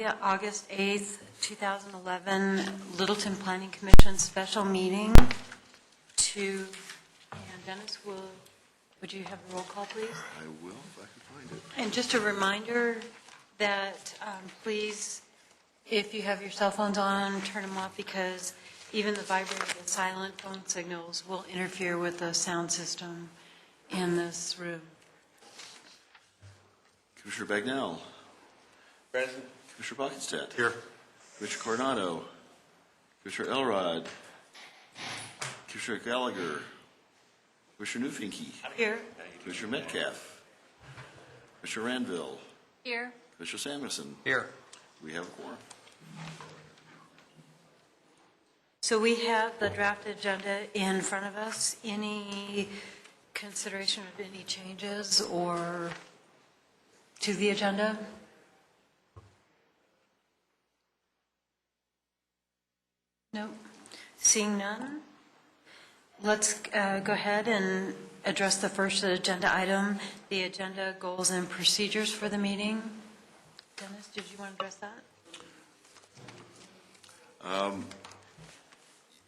Monday, August 8th, 2011, Littleton Planning Commission special meeting to, and Dennis, would you have a roll call, please? I will, if I can find it. And just a reminder that please, if you have your cell phones on, turn them off, because even the vibrating and silent phone signals will interfere with the sound system in this room. Commissioner Bagnell. Present. Commissioner Buckenstedt. Here. Commissioner Coronado. Commissioner Elrod. Commissioner Gallagher. Commissioner Newfinke. Here. Commissioner Metcalf. Commissioner Ranville. Here. Commissioner Samuelson. Here. We have a quorum. So we have the draft agenda in front of us. Any consideration of any changes or to the agenda? No. Seeing none, let's go ahead and address the first agenda item, the agenda goals and procedures for the meeting. Dennis, did you want to address that?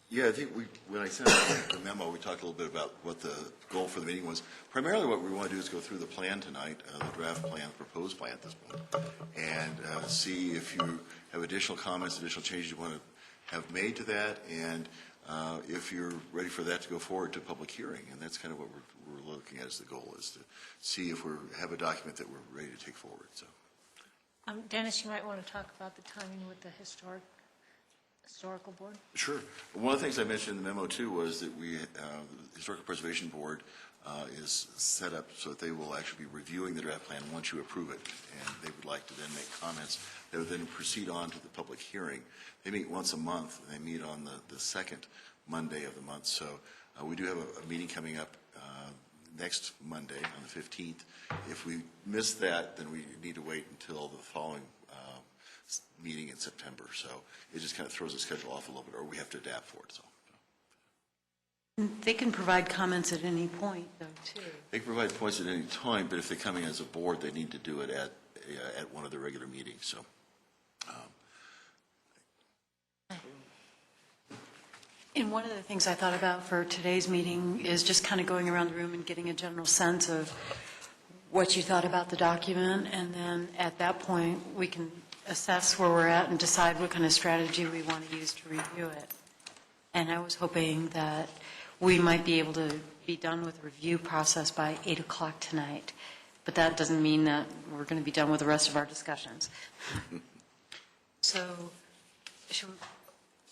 Yeah, I think when I sent out the memo, we talked a little bit about what the goal for the meeting was. Primarily what we want to do is go through the plan tonight, the draft plan, the proposed plan at this point, and see if you have additional comments, additional changes you want to have made to that, and if you're ready for that to go forward to public hearing. And that's kind of what we're looking at as the goal, is to see if we have a document that we're ready to take forward. So, Dennis, you might want to talk about the timing with the historical board. sure. One of the things I mentioned in the memo too was that the Historical Preservation Board is set up so that they will actually be reviewing the draft plan once you approve it, and they would like to then make comments. They would then proceed on to the public hearing. They meet once a month. They meet on the second Monday of the month. So we do have a meeting coming up next Monday on the 15th. If we miss that, then we need to wait until the following meeting in September. So it just kind of throws the schedule off a little bit, or we have to adapt for it. So They can provide comments at any point, though, too. they can provide points at any time, but if they're coming as a board, they need to do it at one of the regular meetings. So. And one of the things I thought about for today's meeting is just kind of going around the room and getting a general sense of what you thought about the document, and then at that point, we can assess where we're at and decide what kind of strategy we want to use to review it. And I was hoping that we might be able to be done with the review process by 8 o'clock tonight. But that doesn't mean that we're going to be done with the rest of our discussions. So,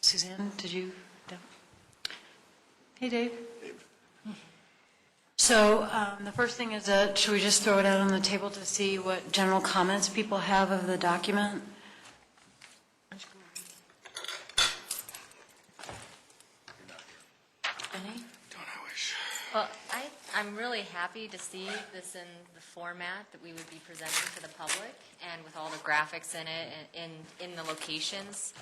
Suzanne, did you? Hey, Dave. So the first thing is that, should we just throw it out on the table to see what general comments people have of the document? Any? Well, I'm really happy to see this in the format that we would be presenting to the public, and with all the graphics in it and in the locations.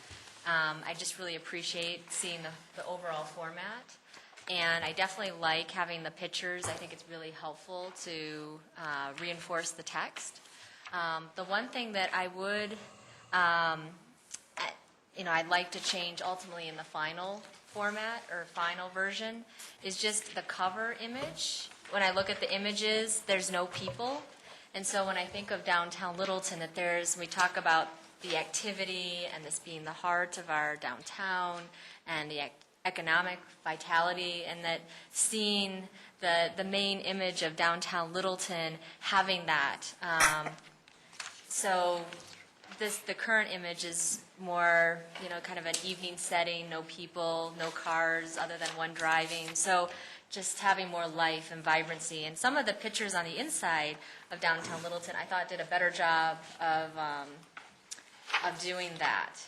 I just really appreciate seeing the overall format. And I definitely like having the pictures. I think it's really helpful to reinforce the text. The one thing that I would, I'd like to change ultimately in the final format or final version is just the cover image. When I look at the images, there's no people. And so when I think of downtown Littleton, we talk about the activity and this being the heart of our downtown and the economic vitality, and that seeing the main image of downtown Littleton having that. So the current image is more, kind of an evening setting, no people, no cars other than one driving. So just having more life and vibrancy. And some of the pictures on the inside of downtown Littleton, I thought did a better job of doing that.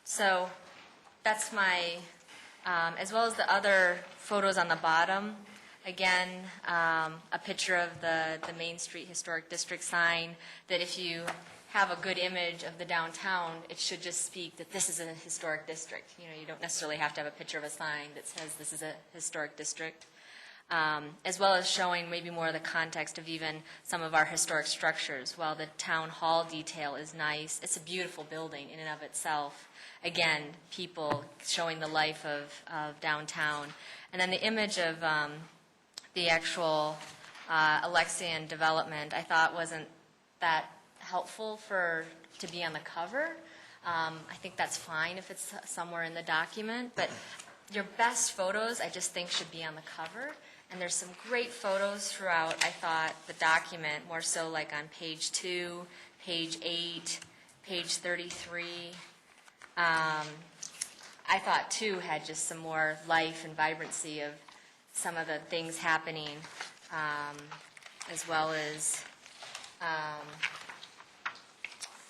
So that's my, as well as the other photos on the bottom. Again, a picture of the Main Street Historic District sign, that if you have a good image of the downtown, it should just speak that this is a historic district. You don't necessarily have to have a picture of a sign that says this is a historic district. as well as showing maybe more of the context of even some of our historic structures. While the town hall detail is nice, it's a beautiful building in and of itself. Again, people showing the life of downtown. And then the image of the actual Alexian development, I thought wasn't that helpful to be on the cover. I think that's fine if it's somewhere in the document, but your best photos, I just think, should be on the cover. And there's some great photos throughout, I thought, the document, more so like on page 2, page 8, page 33. I thought, too, had just some more life and vibrancy of some of the things happening, as well as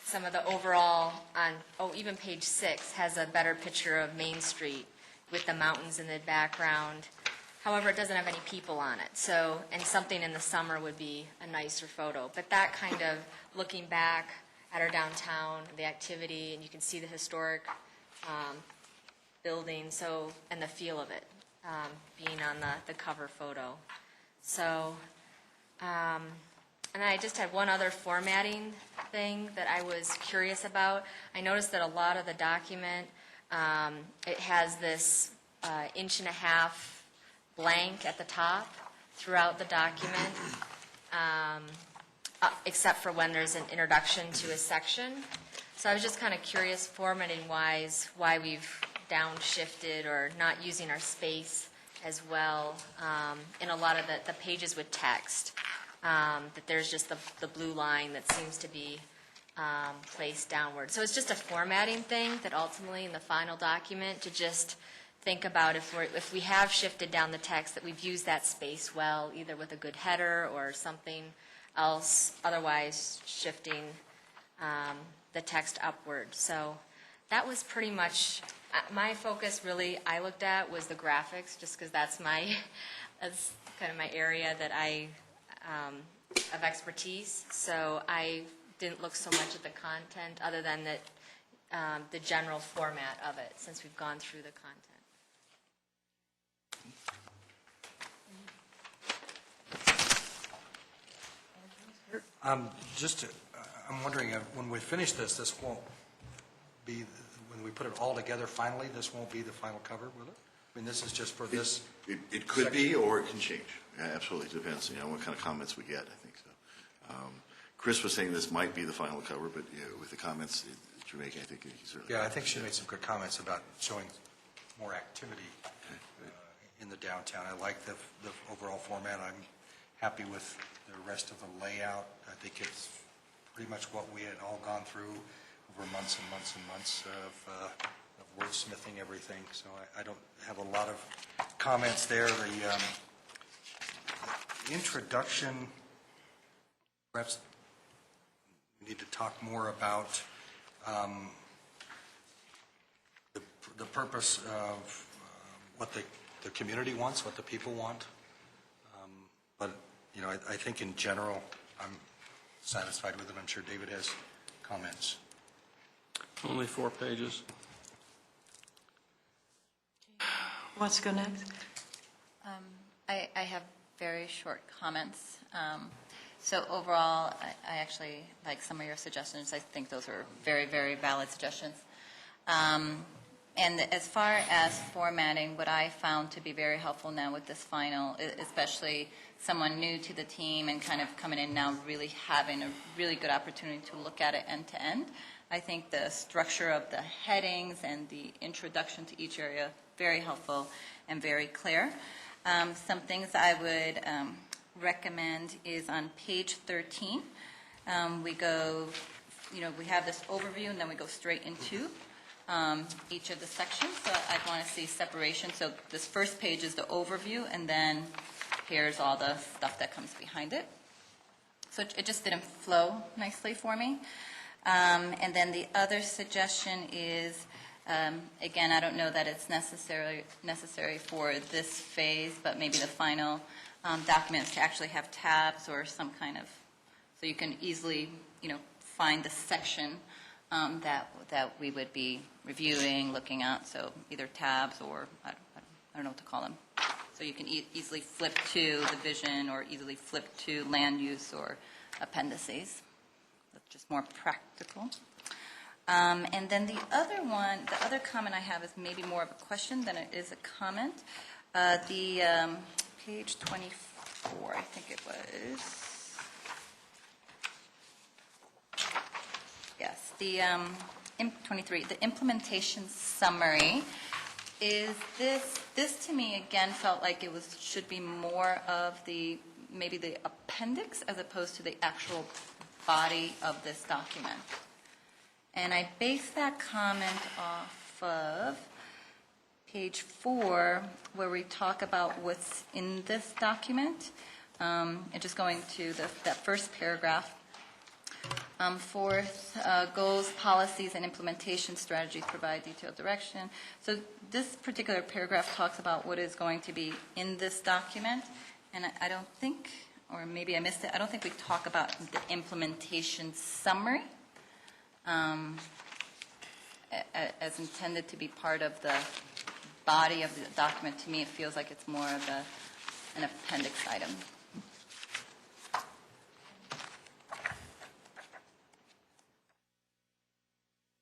some of the overall even page 6 has a better picture of Main Street with the mountains in the background. However, it doesn't have any people on it. So, and something in the summer would be a nicer photo. But that kind of looking back at our downtown, the activity, and you can see the historic building, so, and the feel of it being on the cover photo. So, and I just had one other formatting thing that I was curious about. I noticed that a lot of the document, it has this 1.5 inch blank at the top throughout the document, except for when there's an introduction to a section. So I was just kind of curious, formatting-wise, why we've downshifted or not using our space as well in a lot of the pages with text. That there's just the blue line that seems to be placed downward. So it's just a formatting thing that ultimately in the final document to just think about if we have shifted down the text, that we've used that space well, either with a good header or something else, otherwise shifting the text upward. So that was pretty much my focus. Really, I looked at was the graphics, just because that's kind of my area that I of expertise. So I didn't look so much at the content, other than the general format of it, since we've gone through the content. I'm wondering, when we finish this won't be, when we put it all together finally, this won't be the final cover, will it? I mean, this is just for this? It could be, or it can change. Yeah, absolutely, it depends, what kind of comments we get, I think so. Chris was saying this might be the final cover, but with the comments that you're making, I think he certainly... Yeah, I think she made some good comments about showing more activity in the downtown. I like the overall format. I'm happy with the rest of the layout. I think it's pretty much what we had all gone through over months and months and months of wordsmithing everything. So I don't have a lot of comments there. The introduction, perhaps we need to talk more about the purpose of what the community wants, what the people want. But, I think in general, I'm satisfied with it. I'm sure David has comments. Only 4 pages. Who wants to go next? I have very short comments. So overall, I actually like some of your suggestions. I think those are very, very valid suggestions. And as far as formatting, what I found to be very helpful now with this final, especially someone new to the team and kind of coming in now really having a really good opportunity to look at it end to end, I think the structure of the headings and the introduction to each area, very helpful and very clear. Some things I would recommend is on page 13. We go, we have this overview and then we go straight into each of the sections. So I want to see separation. So this first page is the overview, and then here's all the stuff that comes behind it. So it just didn't flow nicely for me. And then the other suggestion is, again, I don't know that it's necessary for this phase, but maybe the final documents to actually have tabs or some kind of, so you can easily, find the section that we would be reviewing, looking at. So either tabs or I don't know what to call them. So you can easily flip to the vision or easily flip to land use or appendices. That's just more practical. And then the other comment I have is maybe more of a question than it is a comment. Page 24, I think it was. Yes, the 23, the implementation summary. Is this to me again felt like it should be more of maybe the appendix as opposed to the actual body of this document. And I base that comment off of page 4, where we talk about what's in this document. And just going to that first paragraph. Fourth, goals, policies, and implementation strategies provide detailed direction. So this particular paragraph talks about what is going to be in this document. And I don't think, or maybe I missed it, I don't think we talk about the implementation summary as intended to be part of the body of the document. To me, it feels like it's more of an appendix item.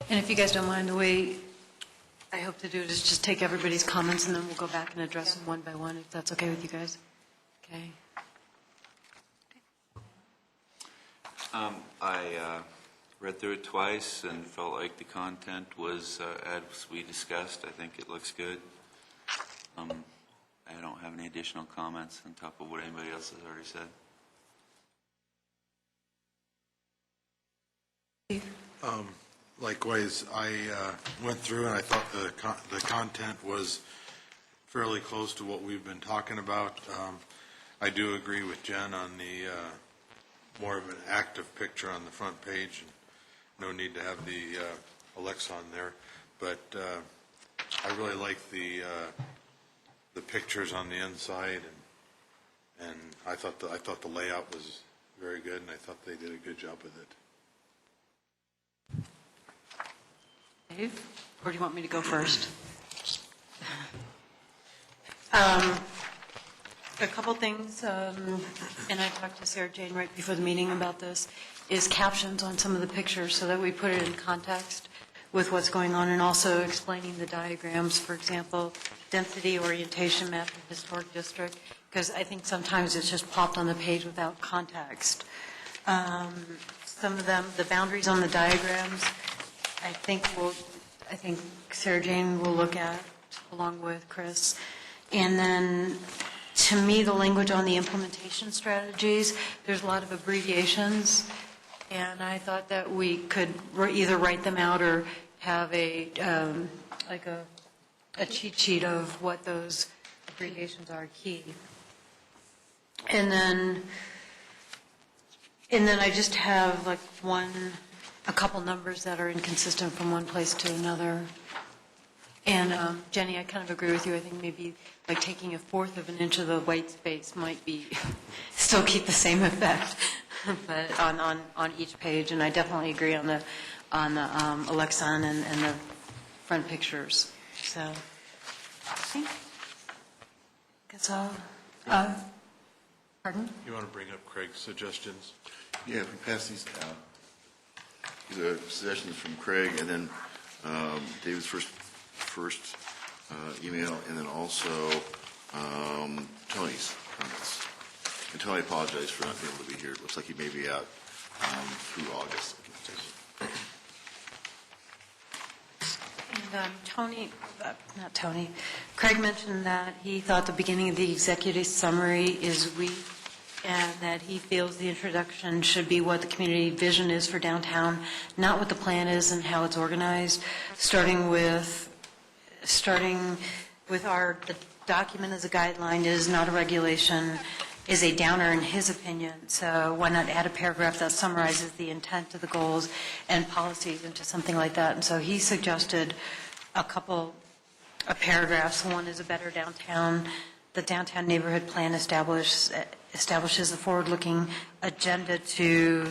And if you guys don't mind, the way I hope to do it is just take everybody's comments, and then we'll go back and address them one by one, if that's okay with you guys. Okay. I read through it twice and felt like the content was, as we discussed, I think it looks good. I don't have any additional comments on top of what anybody else has already said. Likewise, I went through and I thought the content was fairly close to what we've been talking about. I do agree with Jen on the more of an active picture on the front page. No need to have the Alexa on there, but I really like the pictures on the inside, and I thought the layout was very good, and I thought they did a good job with it. Dave, or do you want me to go first? A couple things, and I talked to Sarah Jane right before the meeting about this, is captions on some of the pictures so that we put it in context with what's going on, and also explaining the diagrams, for example, density orientation map in historic district, because I think sometimes it's just popped on the page without context. Some of them, the boundaries on the diagrams, I think Sarah Jane will look at along with Chris. And then, to me, the language on the implementation strategies, there's a lot of abbreviations, and I thought that we could either write them out or have a cheat sheet of what those abbreviations are key. And then I just have like a couple numbers that are inconsistent from one place to another. And Jenny, I kind of agree with you. I think maybe like taking 1/4 of an inch of the white space might be still keep the same effect, but on each page. And I definitely agree on the Alexon and the front pictures. So I think that's all. Pardon? You want to bring up Craig's suggestions? Yeah, if we pass these out. These are suggestions from Craig, and then David's first email, and then also Tony's comments. And Tony apologized for not being able to be here. It looks like he may be out through August. And Craig mentioned that he thought the beginning of the executive summary is weak, and that he feels the introduction should be what the community vision is for downtown, not what the plan is and how it's organized, starting with the document as a guideline is not a regulation, is a downer in his opinion. So why not add a paragraph that summarizes the intent of the goals and policies into something like that? And so he suggested a couple of paragraphs. One is a better downtown. The downtown neighborhood plan establishes a forward-looking agenda to,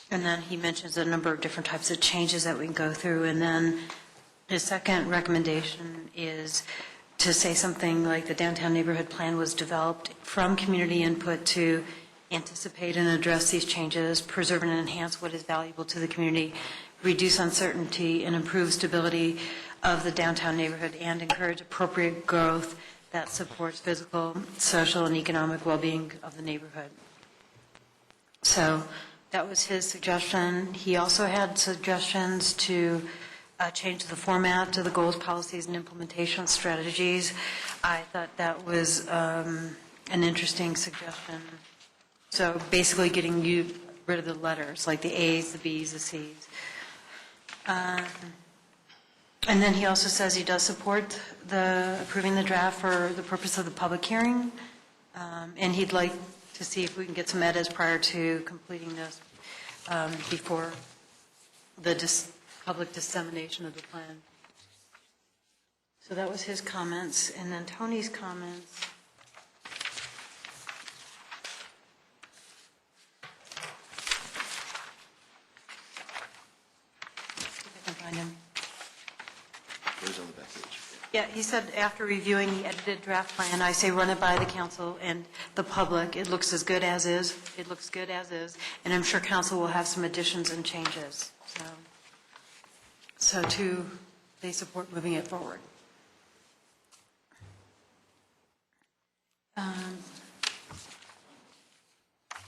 and then he mentions a number of different types of changes that we can go through. And then his second recommendation is to say something like the downtown neighborhood plan was developed from community input to anticipate and address these changes, preserve and enhance what is valuable to the community, reduce uncertainty, and improve stability of the downtown neighborhood, and encourage appropriate growth that supports physical, social, and economic well-being of the neighborhood. So that was his suggestion. He also had suggestions to change the format to the goals, policies, and implementation strategies. I thought that was an interesting suggestion. So basically getting rid of the letters, like the A's, the B's, the C's. And then he also says he does support approving the draft for the purpose of the public hearing, and he'd like to see if we can get some edits prior to completing this before the public dissemination of the plan. So that was his comments, and then Tony's comments. If I can find him. Where's on the back page? Yeah, he said after reviewing the edited draft plan, I say run it by the council and the public. It looks as good as is. It looks good as is. And I'm sure council will have some additions and changes. So too, they support moving it forward.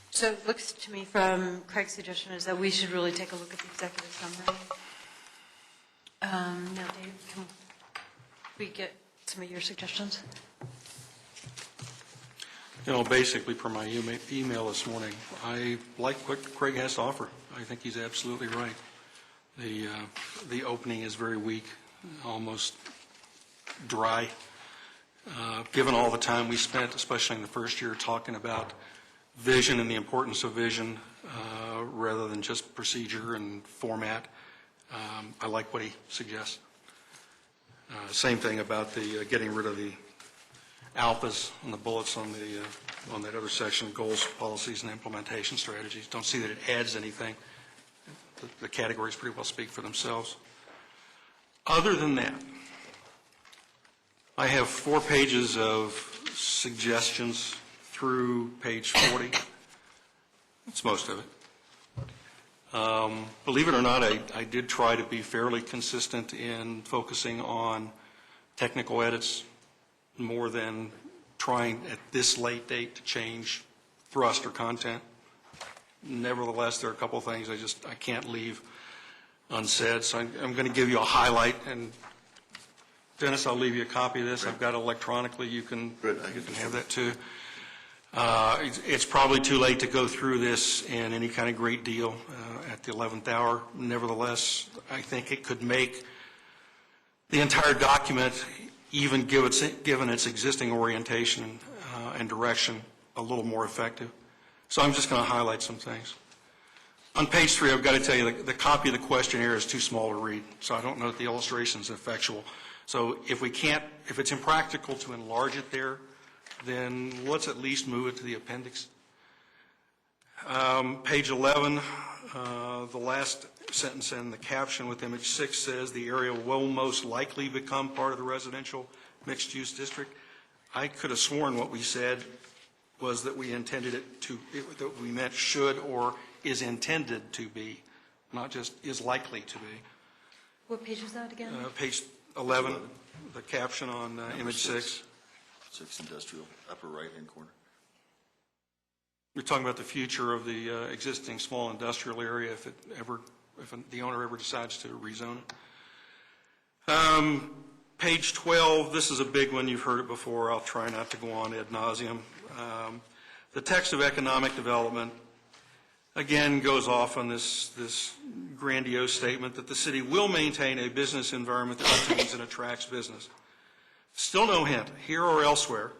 So it looks to me from Craig's suggestion is that we should really take a look at the executive summary. Now, Dave, can we get some of your suggestions? Basically, per my email this morning, I like what Craig has to offer. I think he's absolutely right. The opening is very weak, almost dry. Given all the time we spent, especially in the first year, talking about vision and the importance of vision rather than just procedure and format, I like what he suggests. Same thing about the getting rid of the alphas and the bullets on that other section, goals, policies, and implementation strategies. Don't see that it adds anything. The categories pretty well speak for themselves. Other than that, I have 4 pages of suggestions through page 40. That's most of it. Believe it or not, I did try to be fairly consistent in focusing on technical edits more than trying at this late date to change thrust or content. Nevertheless, there are a couple of things I can't leave unsaid, so I'm going to give you a highlight. And Dennis, I'll leave you a copy of this. I've got it electronically. You can have that too. It's probably too late to go through this in any kind of great deal at the 11th hour. Nevertheless, I think it could make the entire document, even given its existing orientation and direction, a little more effective. So I'm just going to highlight some things. On page 3, I've got to tell you, the copy of the questionnaire is too small to read, so I don't know if the illustration is effectual. So if it's impractical to enlarge it there, then let's at least move it to the appendix. Page 11, the last sentence in the caption with image 6 says the area will most likely become part of the residential mixed-use district. I could have sworn what we said was that we intended it to, that we meant should or is intended to be, not just is likely to be. What page is that again? Page 11, the caption on image 6. 6 industrial, upper right-hand corner. We're talking about the future of the existing small industrial area if the owner ever decides to rezone it. Page 12, this is a big one. You've heard it before. I'll try not to go on ad nauseum. The text of economic development, again, goes off on this grandiose statement that the city will maintain a business environment that retains and attracts business. Still no hint, here or elsewhere,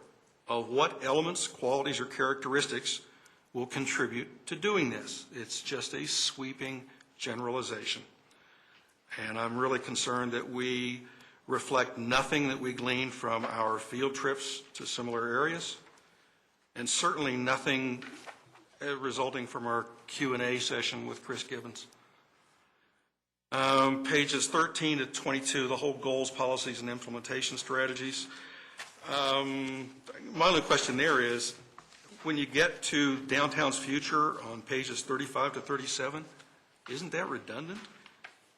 of what elements, qualities, or characteristics will contribute to doing this. It's just a sweeping generalization. And I'm really concerned that we reflect nothing that we glean from our field trips to similar areas, and certainly nothing resulting from our Q&A session with Chris Gibbons. Pages 13 to 22, the whole goals, policies, and implementation strategies. My only question there is, when you get to downtown's future on pages 35 to 37, isn't that redundant?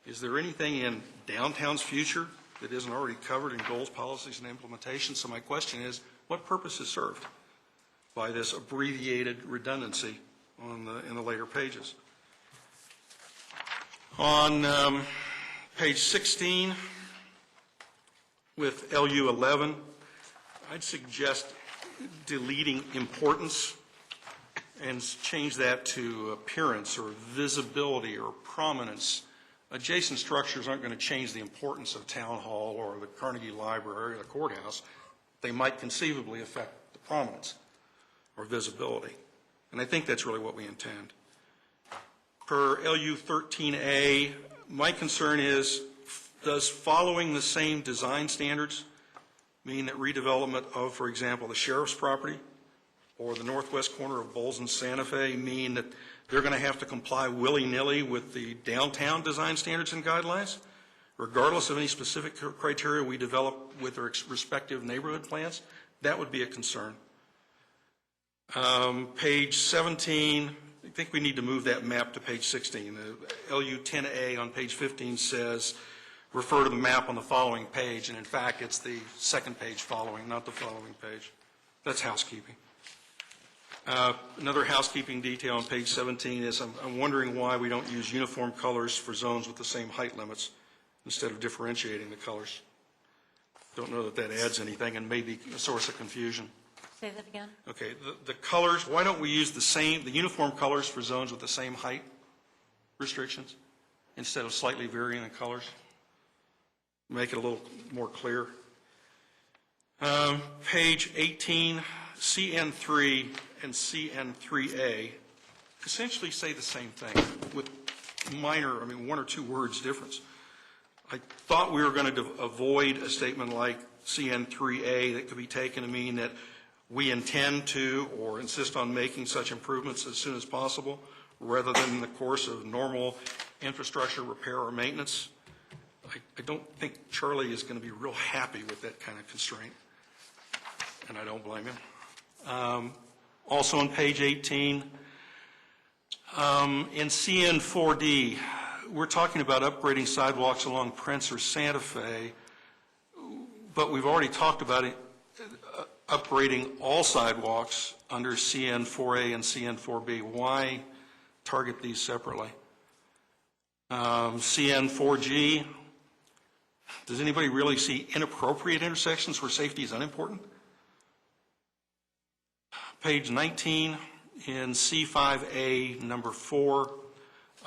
Is there anything in downtown's future that isn't already covered in goals, policies, and implementation? So my question is, what purpose is served by this abbreviated redundancy in the later pages? On page 16, with LU 11, I'd suggest deleting importance and change that to appearance or visibility or prominence. Adjacent structures aren't going to change the importance of Town Hall or the Carnegie Library or the courthouse. They might conceivably affect the prominence or visibility. And I think that's really what we intend. Per LU 13A, my concern is, does following the same design standards mean that redevelopment of, for example, the sheriff's property or the northwest corner of Bowles and Santa Fe mean that they're going to have to comply willy-nilly with the downtown design standards and guidelines, regardless of any specific criteria we develop with their respective neighborhood plans? That would be a concern. Page 17, I think we need to move that map to page 16. The LU 10A on page 15 says, refer to the map on the following page, and in fact, it's the second page following, not the following page. That's housekeeping. Another housekeeping detail on page 17 is I'm wondering why we don't use uniform colors for zones with the same height limits instead of differentiating the colors. Don't know that that adds anything and may be a source of confusion. Say that again? Okay, the colors, why don't we use the uniform colors for zones with the same height restrictions instead of slightly varying the colors? Make it a little more clear. Page 18, CN3 and CN3A essentially say the same thing with minor, one or two words difference. I thought we were going to avoid a statement like CN3A that could be taken to mean that we intend to or insist on making such improvements as soon as possible, rather than in the course of normal infrastructure repair or maintenance. I don't think Charlie is going to be real happy with that kind of constraint, and I don't blame him. Also on page 18, in CN4D, we're talking about upgrading sidewalks along Prince or Santa Fe, but we've already talked about it, upgrading all sidewalks under CN4A and CN4B. Why target these separately? CN4G, does anybody really see inappropriate intersections where safety is unimportant? Page 19, in C5A, number 4,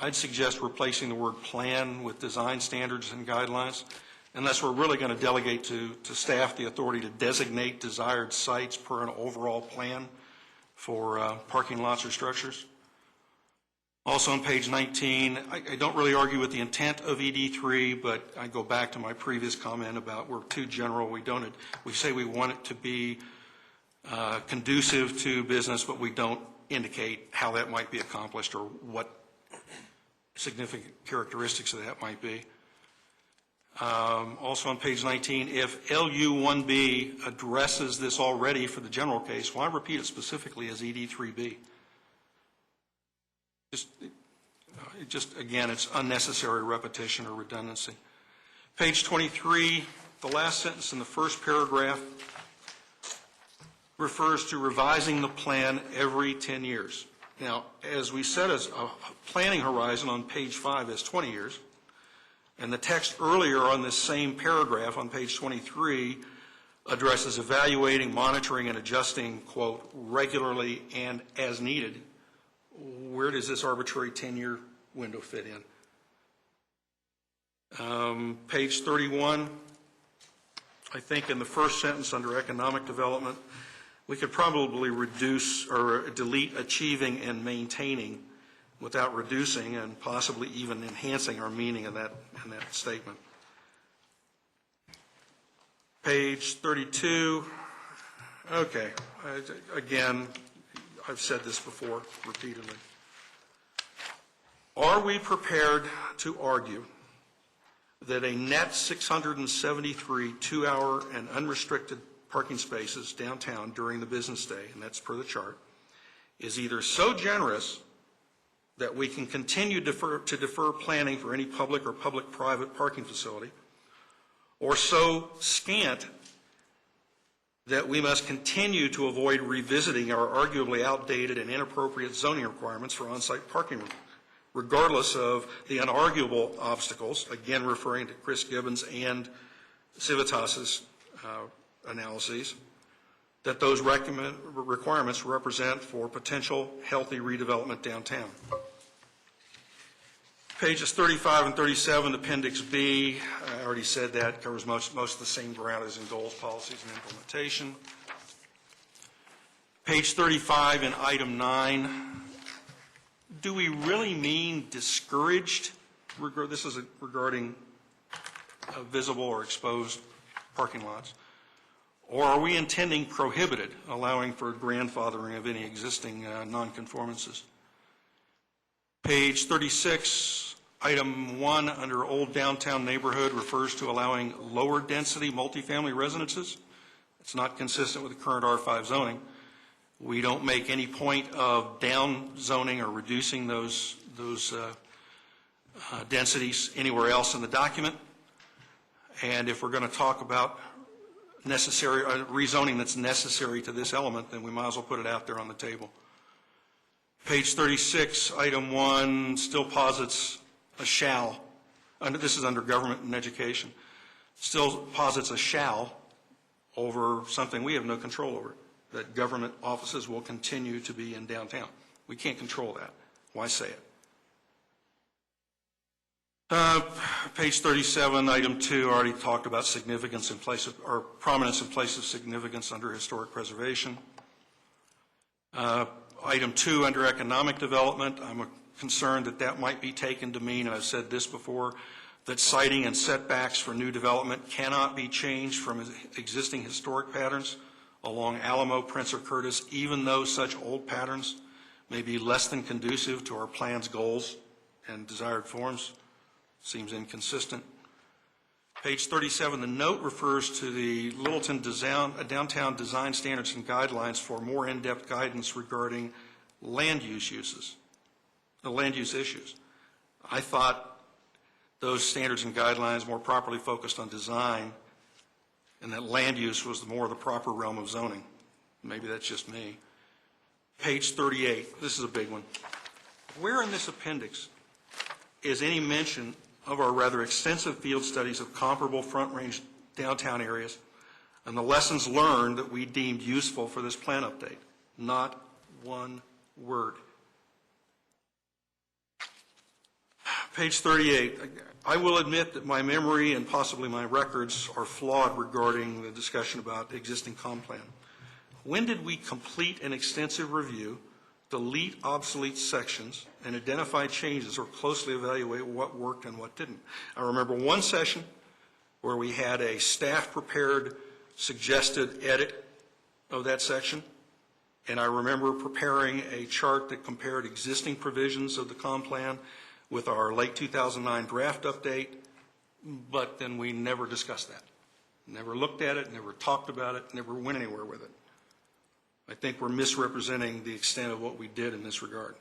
I'd suggest replacing the word plan with design standards and guidelines, unless we're really going to delegate to staff the authority to designate desired sites per an overall plan for parking lots or structures. Also on page 19, I don't really argue with the intent of ED3, but I go back to my previous comment about we're too general. We say we want it to be conducive to business, but we don't indicate how that might be accomplished or what significant characteristics of that might be. Also on page 19, if LU1B addresses this already for the general case, why repeat it specifically as ED3B? Again, it's unnecessary repetition or redundancy. Page 23, the last sentence in the first paragraph refers to revising the plan every 10 years. Now, as we said, as a planning horizon on page 5 is 20 years, and the text earlier on this same paragraph on page 23 addresses evaluating, monitoring, and adjusting, quote, regularly and as needed. Where does this arbitrary 10-year window fit in? Page 31, I think in the first sentence under economic development, we could probably reduce or delete achieving and maintaining without reducing and possibly even enhancing our meaning in that statement. Page 32, okay, again, I've said this before repeatedly. Are we prepared to argue that a net 673 two-hour and unrestricted parking spaces downtown during the business day, and that's per the chart, is either so generous that we can continue to defer planning for any public or public-private parking facility, or so scant that we must continue to avoid revisiting our arguably outdated and inappropriate zoning requirements for on-site parking, regardless of the unarguable obstacles, again referring to Chris Gibbons and Civitas's analyses, that those requirements represent for potential healthy redevelopment downtown. Pages 35 and 37, Appendix B, I already said that, covers most of the same ground as in goals, policies, and implementation. Page 35 in item 9, do we really mean discouraged? This is regarding visible or exposed parking lots. Or are we intending prohibited, allowing for grandfathering of any existing nonconformances? Page 36, item 1 under Old Downtown Neighborhood refers to allowing lower density multifamily residences. It's not consistent with the current R5 zoning. We don't make any point of down zoning or reducing those densities anywhere else in the document. And if we're going to talk about necessary rezoning that's necessary to this element, then we might as well put it out there on the table. Page 36, item 1, still posits a shall. This is under government and education. Still posits a shall over something we have no control over, that government offices will continue to be in downtown. We can't control that. Why say it? Page 37, item 2, already talked about significance in place of, or prominence in place of significance under historic preservation. Item 2, under economic development, I'm concerned that that might be taken to mean, and I've said this before, that siting and setbacks for new development cannot be changed from existing historic patterns along Alamo, Prince, or Curtis, even though such old patterns may be less than conducive to our plan's goals and desired forms. Seems inconsistent. Page 37, the note refers to the Littleton Downtown Design Standards and Guidelines for more in-depth guidance regarding land use issues. I thought those standards and guidelines more properly focused on design, and that land use was more the proper realm of zoning. Maybe that's just me. Page 38, this is a big one. Where in this appendix is any mention of our rather extensive field studies of comparable Front Range downtown areas and the lessons learned that we deemed useful for this plan update? Not one word. Page 38, I will admit that my memory and possibly my records are flawed regarding the discussion about the existing comp plan. When did we complete an extensive review, delete obsolete sections, and identify changes or closely evaluate what worked and what didn't? I remember one session where we had a staff-prepared suggested edit of that section, and I remember preparing a chart that compared existing provisions of the comp plan with our late 2009 draft update, but then we never discussed that. Never looked at it, never talked about it, never went anywhere with it. I think we're misrepresenting the extent of what we did in this regard.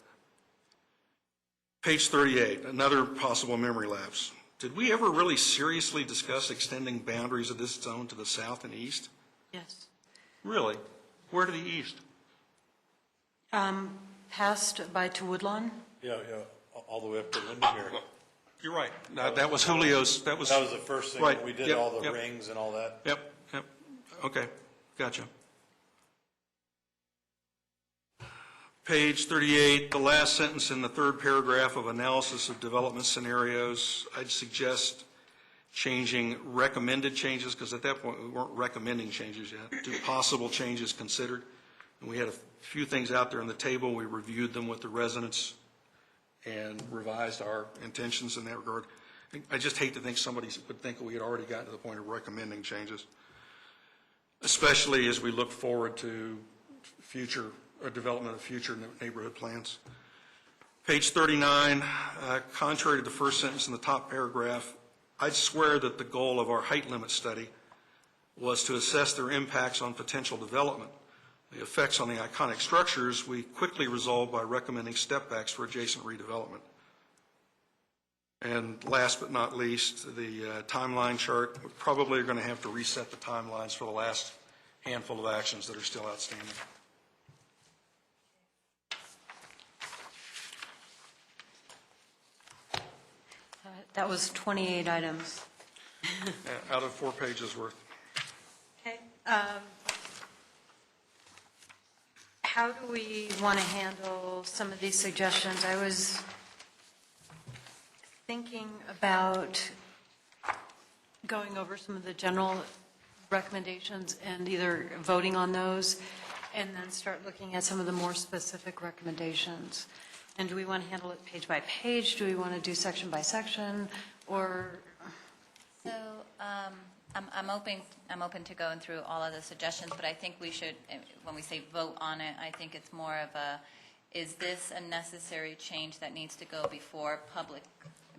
Page 38, another possible memory lapse. Did we ever really seriously discuss extending boundaries of this zone to the south and east? Yes. Really? Where to the east? Passed by to Woodlawn? Yeah, all the way up to Windermere. You're right. That was Julio's. That was the first thing right. that we did, Yep, all the yep. rings and all that. Yep. Okay, gotcha. Page 38, the last sentence in the third paragraph of analysis of development scenarios, I'd suggest changing recommended changes, because at that point we weren't recommending changes yet, to possible changes considered. And we had a few things out there on the table. We reviewed them with the residents and revised our intentions in that regard. I just hate to think somebody would think we had already gotten to the point of recommending changes, especially as we look forward to future development of future neighborhood plans. Page 39, contrary to the first sentence in the top paragraph, I'd swear that the goal of our height limit study was to assess their impacts on potential development. The effects on the iconic structures we quickly resolved by recommending step-backs for adjacent redevelopment. And last but not least, the timeline chart. We probably are going to have to reset the timelines for the last handful of actions that are still outstanding. That was 28 items. Out of 4 pages worth. Okay. How do we want to handle some of these suggestions? I was thinking about going over some of the general recommendations and either voting on those and then start looking at some of the more specific recommendations. And do we want to handle it page by page? Do we want to do section by section? Or So I'm open to going through all of the suggestions, but I think we should, when we say vote on it, I think it's more of a, is this a necessary change that needs to go before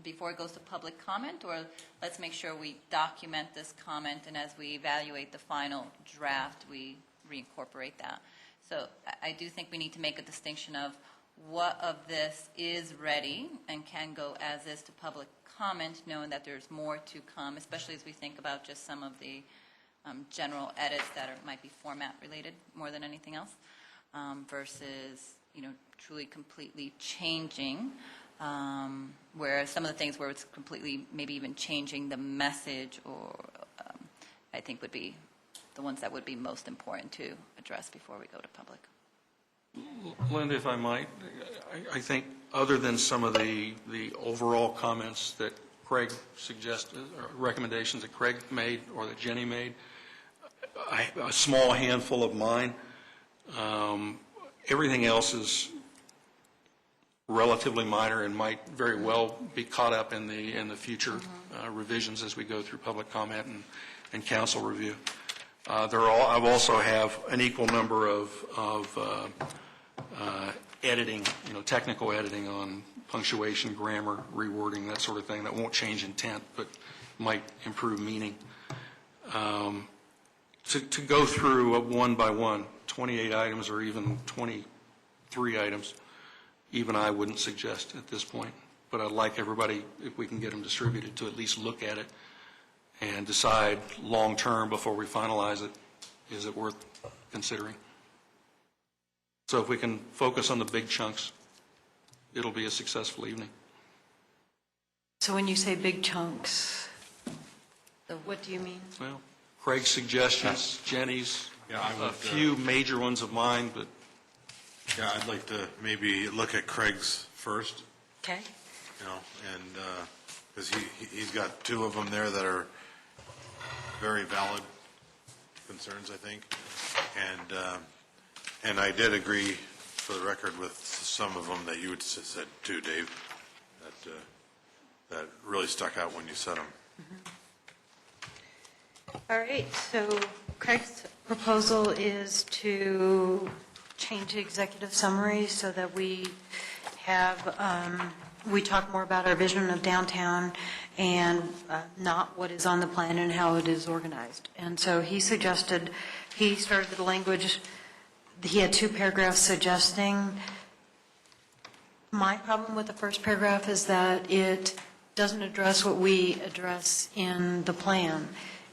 it goes to public comment, or let's make sure we document this comment, and as we evaluate the final draft, we reincorporate that. So I do think we need to make a distinction of what of this is ready and can go as is to public comment, knowing that there's more to come, especially as we think about just some of the general edits that might be format related more than anything else, versus, truly completely changing, where some of the things where it's completely maybe even changing the message, or I think would be the ones that would be most important to address before we go to public. Linda, if I might, I think other than some of the overall comments that Craig suggested, or recommendations that Craig made or that Jenny made, a small handful of mine, everything else is relatively minor and might very well be caught up in the future revisions as we go through public comment and council review. I've also have an equal number of editing, technical editing on punctuation, grammar, rewording, that sort of thing that won't change intent but might improve meaning. To go through one by one, 28 items or even 23 items, even I wouldn't suggest at this point. But I'd like everybody, if we can get them distributed, to at least look at it and decide long-term before we finalize it, is it worth considering? So if we can focus on the big chunks, it'll be a successful evening. so when you say big chunks, what do you mean? Well, Craig's suggestions, Jenny's, a few major ones of mine, but Yeah, I'd like to maybe look at Craig's first, Okay. and, because he's got 2 of them there that are very valid concerns, I think. And I did agree, for the record, with some of them that you had said too, Dave, that really stuck out when you said them. All right, so Craig's proposal is to change the executive summary so that we have, we talk more about our vision of downtown and not what is on the plan and how it is organized. And so he suggested, he started the language, he had 2 paragraphs suggesting. My problem with the first paragraph is that it doesn't address what we address in the plan.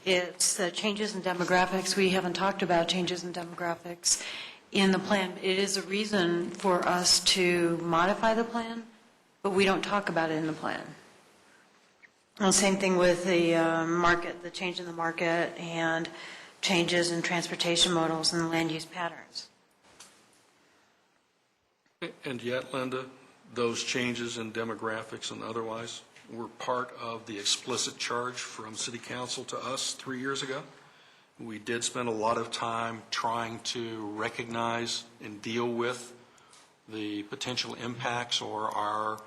It's the changes in demographics. We haven't talked about changes in demographics in the plan. It is a reason for us to modify the plan, but we don't talk about it in the plan. And same thing with the market, the change in the market and changes in transportation modals and land use patterns. and yet, Linda, those changes in demographics and otherwise were part of the explicit charge from City Council to us 3 years ago. We did spend a lot of time trying to recognize and deal with the potential impacts or our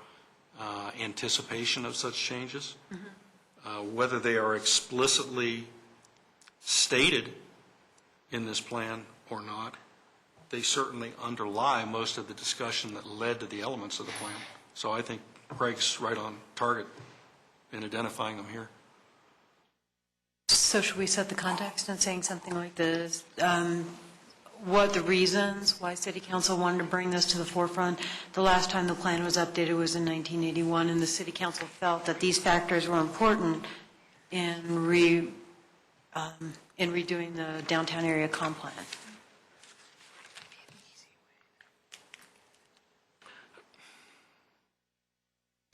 anticipation of such changes. Whether they are explicitly stated in this plan or not, they certainly underlie most of the discussion that led to the elements of the plan. So I think Craig's right on target in identifying them here. So should we set the context in saying something like this? What the reasons why City Council wanted to bring this to the forefront? The last time the plan was updated was in 1981, and the City Council felt that these factors were important in redoing the downtown area comp plan.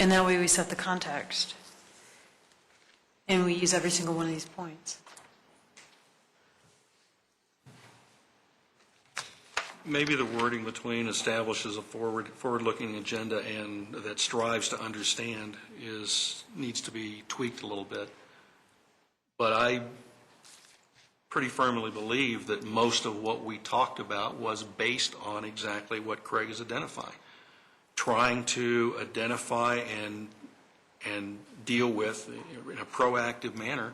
And that way we set the context. And we use every single one of these points. Maybe the wording between establishes a forward-looking agenda and that strives to understand needs to be tweaked a little bit. But I pretty firmly believe that most of what we talked about was based on exactly what Craig is identifying. Trying to identify and deal with in a proactive manner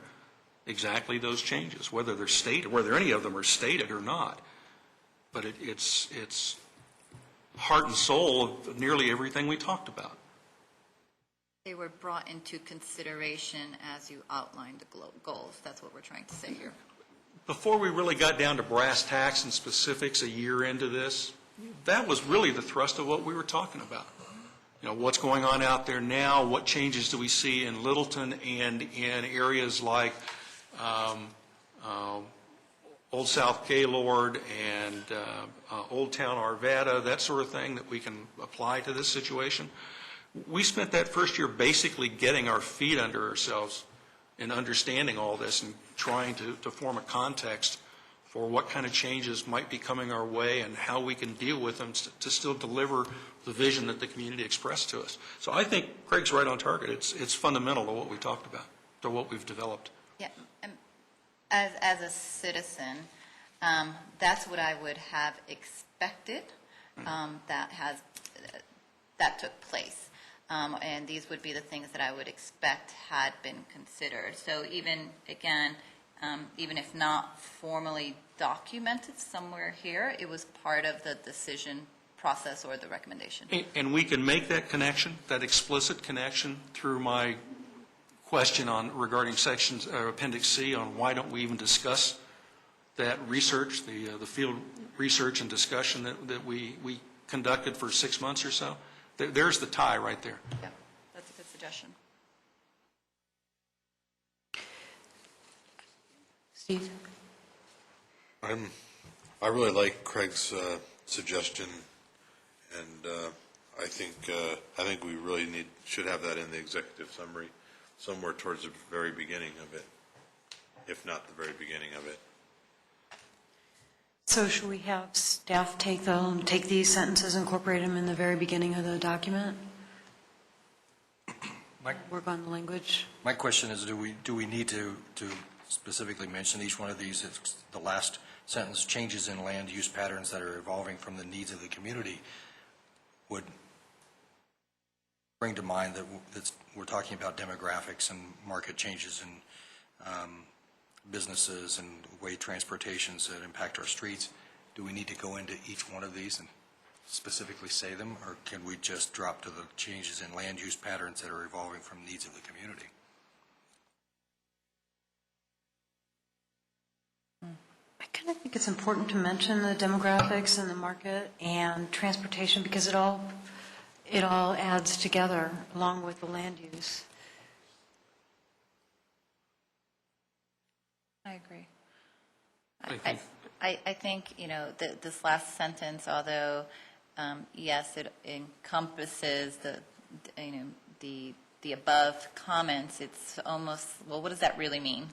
exactly those changes, whether they're stated, whether any of them are stated or not. But it's heart and soul of nearly everything we talked about. They were brought into consideration as you outlined the goals. That's what we're trying to say here. Before we really got down to brass tacks and specifics a year into this, that was really the thrust of what we were talking about. You know, what's going on out there now? What changes do we see in Littleton and in areas like Old South Gaylord and Old Town Arvada, that sort of thing that we can apply to this situation? We spent that first year basically getting our feet under ourselves and understanding all this and trying to form a context for what kind of changes might be coming our way and how we can deal with them to still deliver the vision that the community expressed to us. So I think Craig's right on target. It's fundamental to what we talked about, to what we've developed. Yeah, as a citizen, that's what I would have expected that took place. And these would be the things that I would expect had been considered. So even, again, even if not formally documented somewhere here, it was part of the decision process or the recommendation. And we can make that connection, that explicit connection, through my question regarding sections or Appendix C on why don't we even discuss that research, the field research and discussion that we conducted for 6 months or so. There's the tie right there. Yeah, that's a good suggestion. Steve? I really like Craig's suggestion, and I think we really should have that in the executive summary somewhere towards the very beginning of it, if not the very beginning of it. So should we have staff take these sentences, incorporate them in the very beginning of the document? Work on the language? My question is, do we need to specifically mention each one of these? It's the last sentence, changes in land use patterns that are evolving from the needs of the community, would bring to mind that we're talking about demographics and market changes and businesses and way transportations that impact our streets. Do we need to go into each one of these and specifically say them, or can we just drop to the changes in land use patterns that are evolving from needs of the community? I kind of think it's important to mention the demographics and the market and transportation because it all adds together along with the land use. I agree. Thank you. I think, this last sentence, although, yes, it encompasses the above comments, it's almost, well, what does that really mean?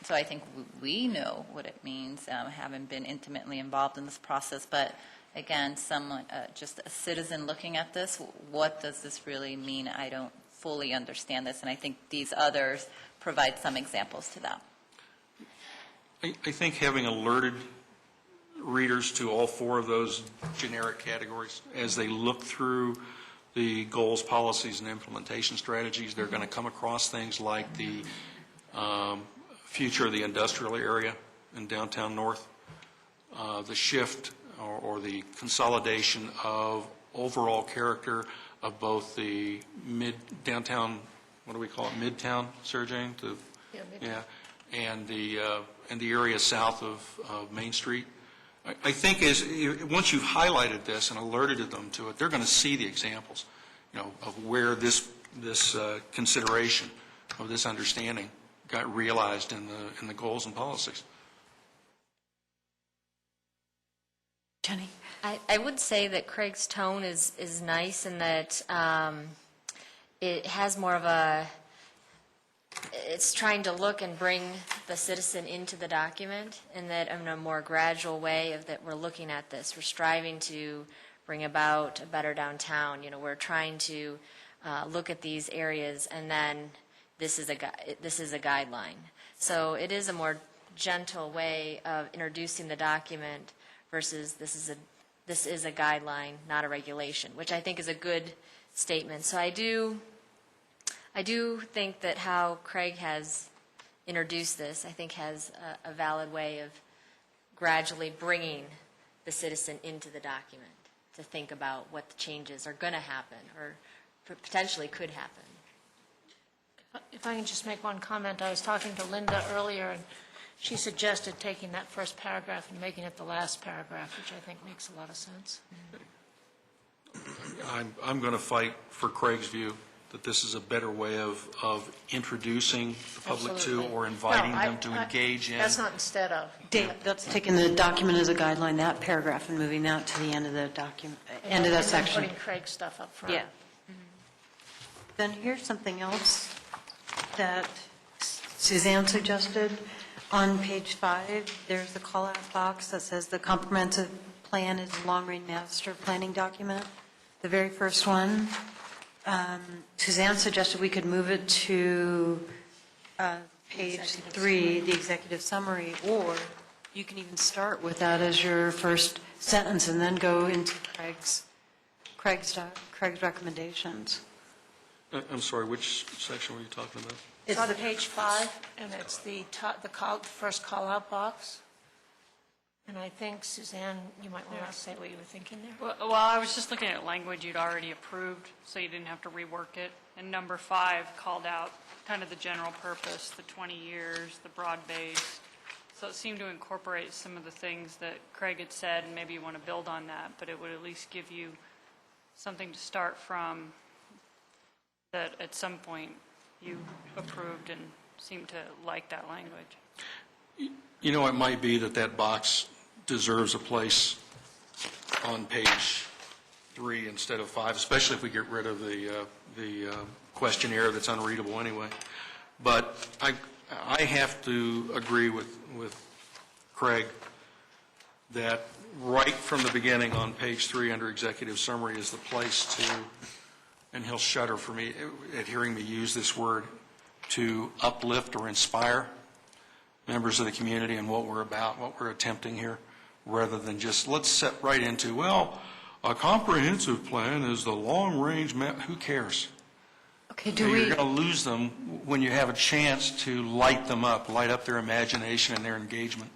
So I think we know what it means, having been intimately involved in this process, but again, someone, just a citizen looking at this, what does this really mean? I don't fully understand this, and I think these others provide some examples to that. I think having alerted readers to all four of those generic categories as they look through the goals, policies, and implementation strategies, they're going to come across things like the future of the industrial area in downtown North, the shift or the consolidation of overall character of both the downtown, what do we call it, midtown, Sarah Jane, Yeah, and the area south of Main Street. I think once you've highlighted this and alerted them to it, they're going to see the examples, of where this consideration of this understanding got realized in the goals and policies. Jenny? I would say that Craig's tone is nice in that it has more of it's trying to look and bring the citizen into the document, and that in a more gradual way of that we're looking at this. We're striving to bring about a better downtown. We're trying to look at these areas, and then this is a guideline. So it is a more gentle way of introducing the document versus this is a guideline, not a regulation, which I think is a good statement. So I do think that how Craig has introduced this, I think has a valid way of gradually bringing the citizen into the document to think about what the changes are going to happen or potentially could happen. If I can just make one comment, I was talking to Linda earlier, and she suggested taking that first paragraph and making it the last paragraph, which I think makes a lot of sense. I'm going to fight for Craig's view that this is a better way of introducing the public to Absolutely. or inviting No, them to engage in. That's not instead of. Dave, that's taking the document as a guideline, that paragraph, and moving that to the end of the document, end of that section. And then putting Craig's stuff up front. Yeah. Then here's something else that Suzanne suggested. On page 5, there's the call-out box that says the comprehensive plan is a long-range master planning document. The very first one, Suzanne suggested we could move it to page 3, the executive summary, or you can even start with that as your first sentence and then go into Craig's recommendations. I'm sorry, which section were you talking about? It's on page 5, and it's the first call-out box. And I think, Suzanne, you might want to say what you were thinking there. Well, I was just looking at language you'd already approved, so you didn't have to rework it. And number 5 called out kind of the general purpose, the 20 years, the broad base. So it seemed to incorporate some of the things that Craig had said, and maybe you want to build on that, but it would at least give you something to start from that at some point you approved and seemed to like that language. It might be that box deserves a place on page 3 instead of 5, especially if we get rid of the questionnaire that's unreadable anyway. But I have to agree with Craig that right from the beginning on page 3 under executive summary is the place to, and he'll shudder for me at hearing me use this word, to uplift or inspire members of the community and what we're about, what we're attempting here, rather than just let's set right into, well, a comprehensive plan is the long-range map. Who cares? Okay, You're going to lose them when you have a chance to light up their imagination and their engagement.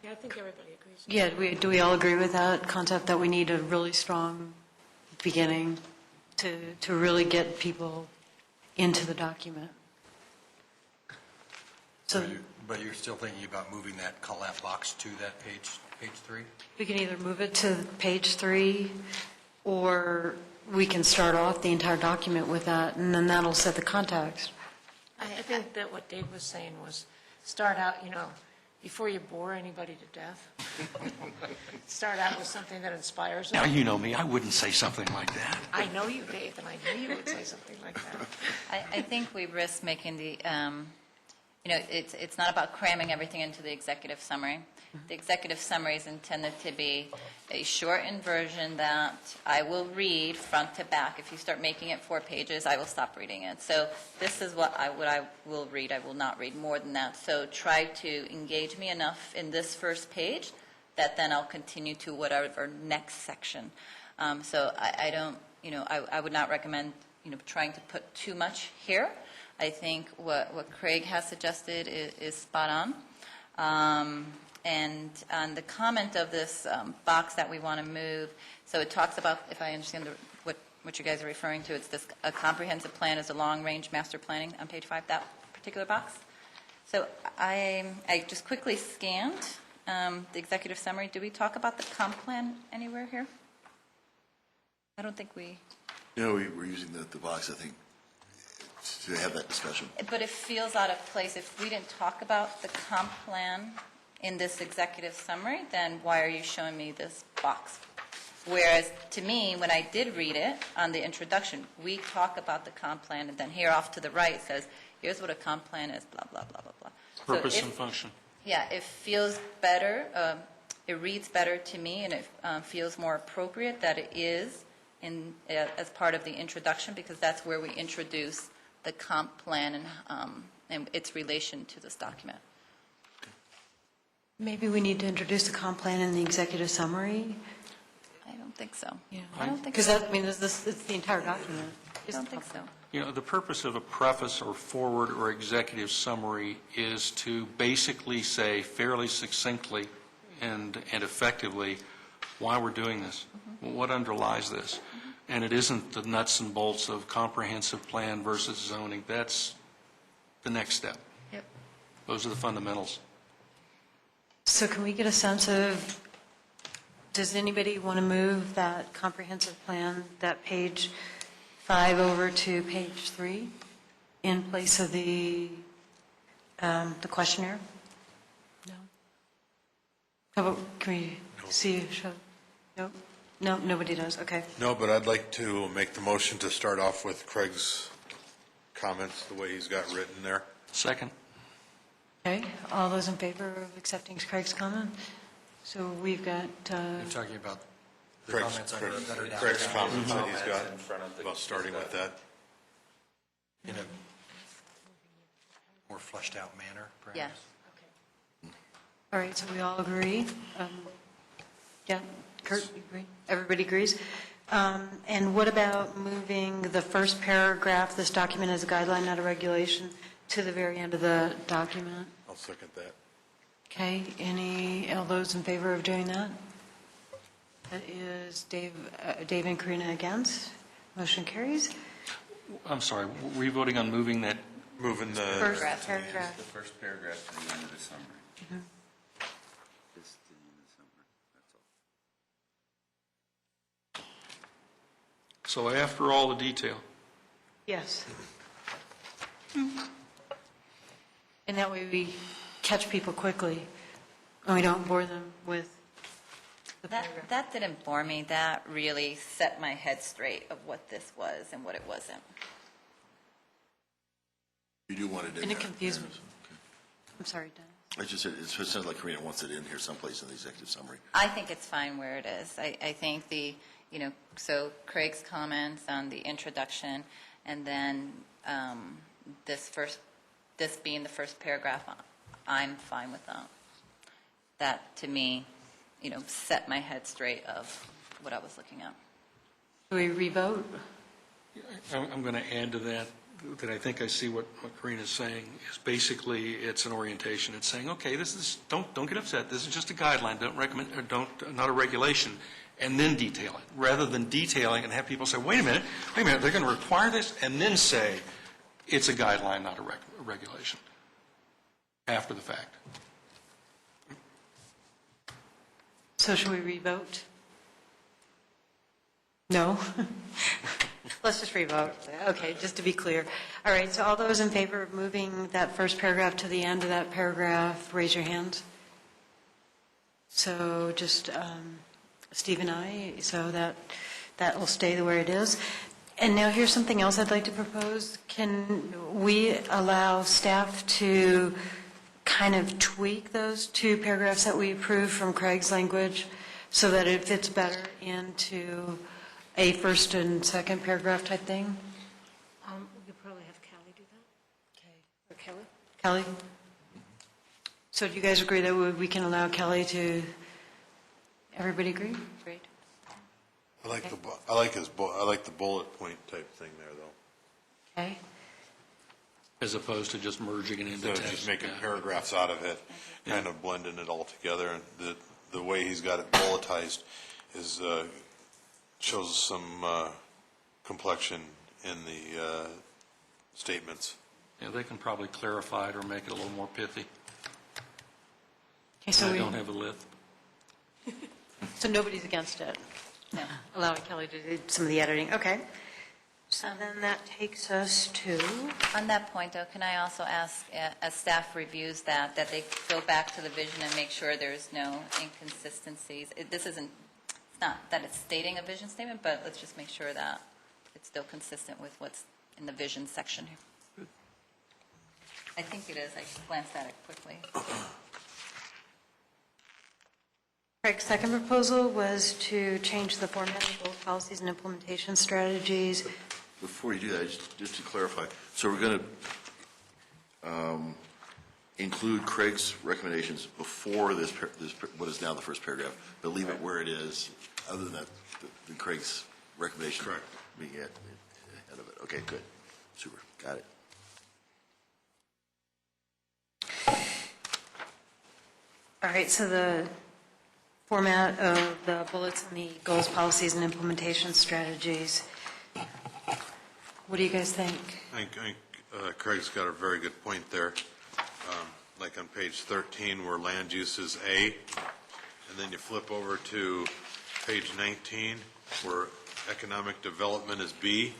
Yeah, I think everybody agrees. Yeah, do we all agree with that concept that we need a really strong beginning to really get people into the document? So But you're still thinking about moving that call-out box to that page 3? we can either move it to page 3, or we can start off the entire document with that, and then that'll set the context. I think that what Dave was saying was start out, before you bore anybody to death, start out with something that inspires them. Now, you know me, I wouldn't say something like that. I know you, Dave, and I knew you would say something like that. I think we risk making the, it's not about cramming everything into the executive summary. The executive summary is intended to be a shortened version that I will read front to back. If you start making it 4 pages, I will stop reading it. So this is what I will read. I will not read more than that. So try to engage me enough in this first page that then I'll continue to whatever next section. So I don't, I would not recommend, trying to put too much here. I think what Craig has suggested is spot on. And on the comment of this box that we want to move, so it talks about, if I understand what you guys are referring to, it's this, a comprehensive plan is a long-range master planning on page 5, that particular box. So I just quickly scanned the executive summary. Did we talk about the comp plan anywhere here? I don't think we, We're using the box, I think, to have that discussion. but it feels out of place. If we didn't talk about the comp plan in this executive summary, then why are you showing me this box? Whereas, to me, when I did read it on the introduction, we talk about the comp plan, and then here off to the right says, here's what a comp plan is, blah, blah, blah, blah, blah. So Purpose if- and function. Yeah, it feels better, it reads better to me, and it feels more appropriate that it is as part of the introduction, because that's where we introduce the comp plan and its relation to this document. Maybe we need to introduce the comp plan in the executive summary? I don't think so. Yeah. I don't think Because so. that, I mean, it's the entire document. I don't think so. The purpose of a preface or forward or executive summary is to basically say fairly succinctly and effectively why we're doing this, what underlies this. And it isn't the nuts and bolts of comprehensive plan versus zoning. That's the next step. Yep. Those are the fundamentals. So can we get a sense of, does anybody want to move that comprehensive plan, that page 5 over to page 3 in place of the questionnaire? No? How about, can we see a show? No? No, nobody does, okay. No, but I'd like to make the motion to start off with Craig's comments, the way he's got written there. Second. Okay, all those in favor of accepting Craig's comment? So we've got, You're talking about the Craig's comments that are down. Craig's comments that he's got in front of the about starting with that. In a more fleshed out manner, perhaps? Yeah. all right, so we all agree? Yeah, Kurt, you agree? Everybody agrees? And what about moving the first paragraph, this document as a guideline, not a regulation, to the very end of the document? I'll second that. Okay, all those in favor of doing that? That is Dave and Karina against. Motion carries. I'm sorry, were you voting on moving that? Moving the, First The paragraph. first paragraph to the end of the summary. Just to the end of the summary, that's all. So after all the detail, Yes. And that way we catch people quickly, and we don't bore them with the paragraph. That didn't bore me. That really set my head straight of what this was and what it wasn't. You do want it in And there. it confused me. Okay. I'm sorry, Dennis. I just said, it sounds like Karina wants it in here someplace in the executive summary. I think it's fine where it is. I think so Craig's comments on the introduction, and then this being the first paragraph, I'm fine with that. That, to me, set my head straight of what I was looking at. Do we revote? I'm going to add to that I think I see what Karina's saying, is basically it's an orientation. It's saying, okay, this is, don't get upset, this is just a guideline, don't recommend, or not a regulation, and then detail it, rather than detailing and have people say, wait a minute, they're going to require this, and then say, it's a guideline, not a regulation, after the fact. So should we revote? No? Let's just revote. Okay, just to be clear. All right, so all those in favor of moving that first paragraph to the end of that paragraph, raise your hands. So just Steve and I, so that will stay the way it is. And now here's something else I'd like to propose. Can we allow staff to kind of tweak those two paragraphs that we approved from Craig's language so that it fits better into a first and second paragraph type thing? We could probably have Callie do that. Okay. Or Kelly? Kelly? So do you guys agree that we can allow Kelly to, everybody agree? Great. I like the bullet point type thing there, though. Okay. As opposed to just merging it into Instead of text. just making Yeah. paragraphs out of it, kind of blending it all together. And the way he's got it bulletized is, shows some complexion in the statements. Yeah, they can probably clarify it or make it a little more pithy. Okay, so I don't have a lisp. so nobody's against it? No. Allowing Kelly to do some of the editing, okay. So then that takes us to, On that point, though, can I also ask, as staff reviews that they go back to the vision and make sure there's no inconsistencies? This isn't, it's not that it's stating a vision statement, but let's just make sure that it's still consistent with what's in the vision section here. I think it is. I glanced at it quickly. Craig's second proposal was to change the format of both policies and implementation strategies. Before you do that, just to clarify, so we're going to include Craig's recommendations before this, what is now the first paragraph, but leave it where it is, other than that, the Craig's recommendation being ahead of it. Okay, good. Super. Got it. All right, so the format of the bullets and the goals, policies, and implementation strategies. What do you guys think? I think Craig's got a very good point there. Like on page 13 where land use is A, and then you flip over to page 19 where economic development is B.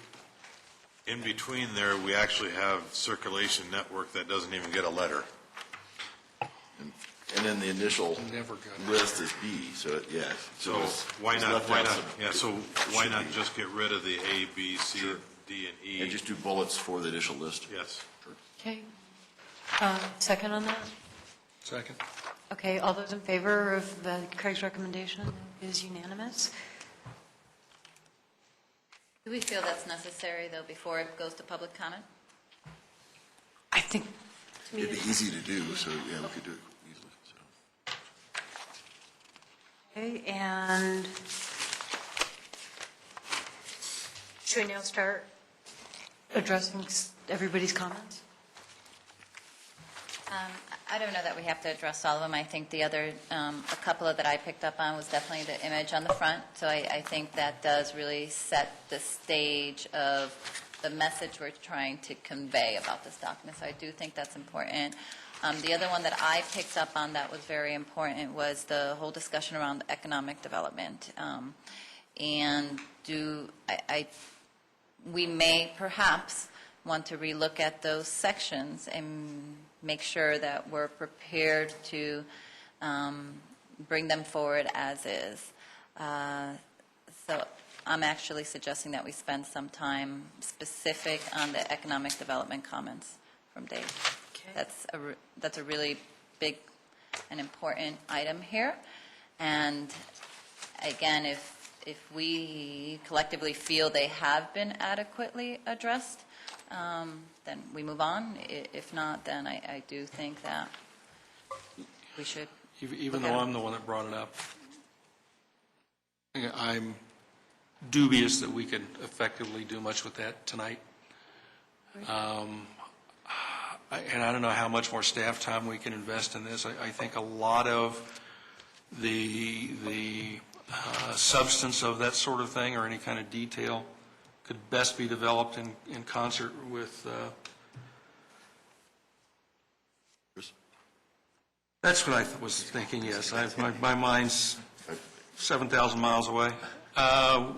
In between there, we actually have circulation network that doesn't even get a letter. And then the initial Never got it. list is B, so, yeah. So why not, so why not just get rid of the A, B, C, D, and E? And just do bullets for the initial list? Yes. Okay. Second on that? Second. Okay, all those in favor of Craig's recommendation is unanimous? Do we feel that's necessary, though, before it goes to public comment? I think, to me, It'd be easy to do, so, yeah, we could do it easily, so. okay, and should we now start addressing everybody's comments? I don't know that we have to address all of them. I think the other, a couple of that I picked up on was definitely the image on the front. So I think that does really set the stage of the message we're trying to convey about this document. So I do think that's important. The other one that I picked up on that was very important was the whole discussion around economic development. And we may perhaps want to relook at those sections and make sure that we're prepared to bring them forward as is. So I'm actually suggesting that we spend some time specific on the economic development comments from Dave. Okay. That's a really big and important item here. And again, if we collectively feel they have been adequately addressed, then we move on. If not, then I do think that we should. Even though I'm the one that brought it up, I'm dubious that we can effectively do much with that tonight. And I don't know how much more staff time we can invest in this. I think a lot of the substance of that sort of thing or any kind of detail could best be developed in concert with. That's what I was thinking, yes. My mind's 7,000 miles away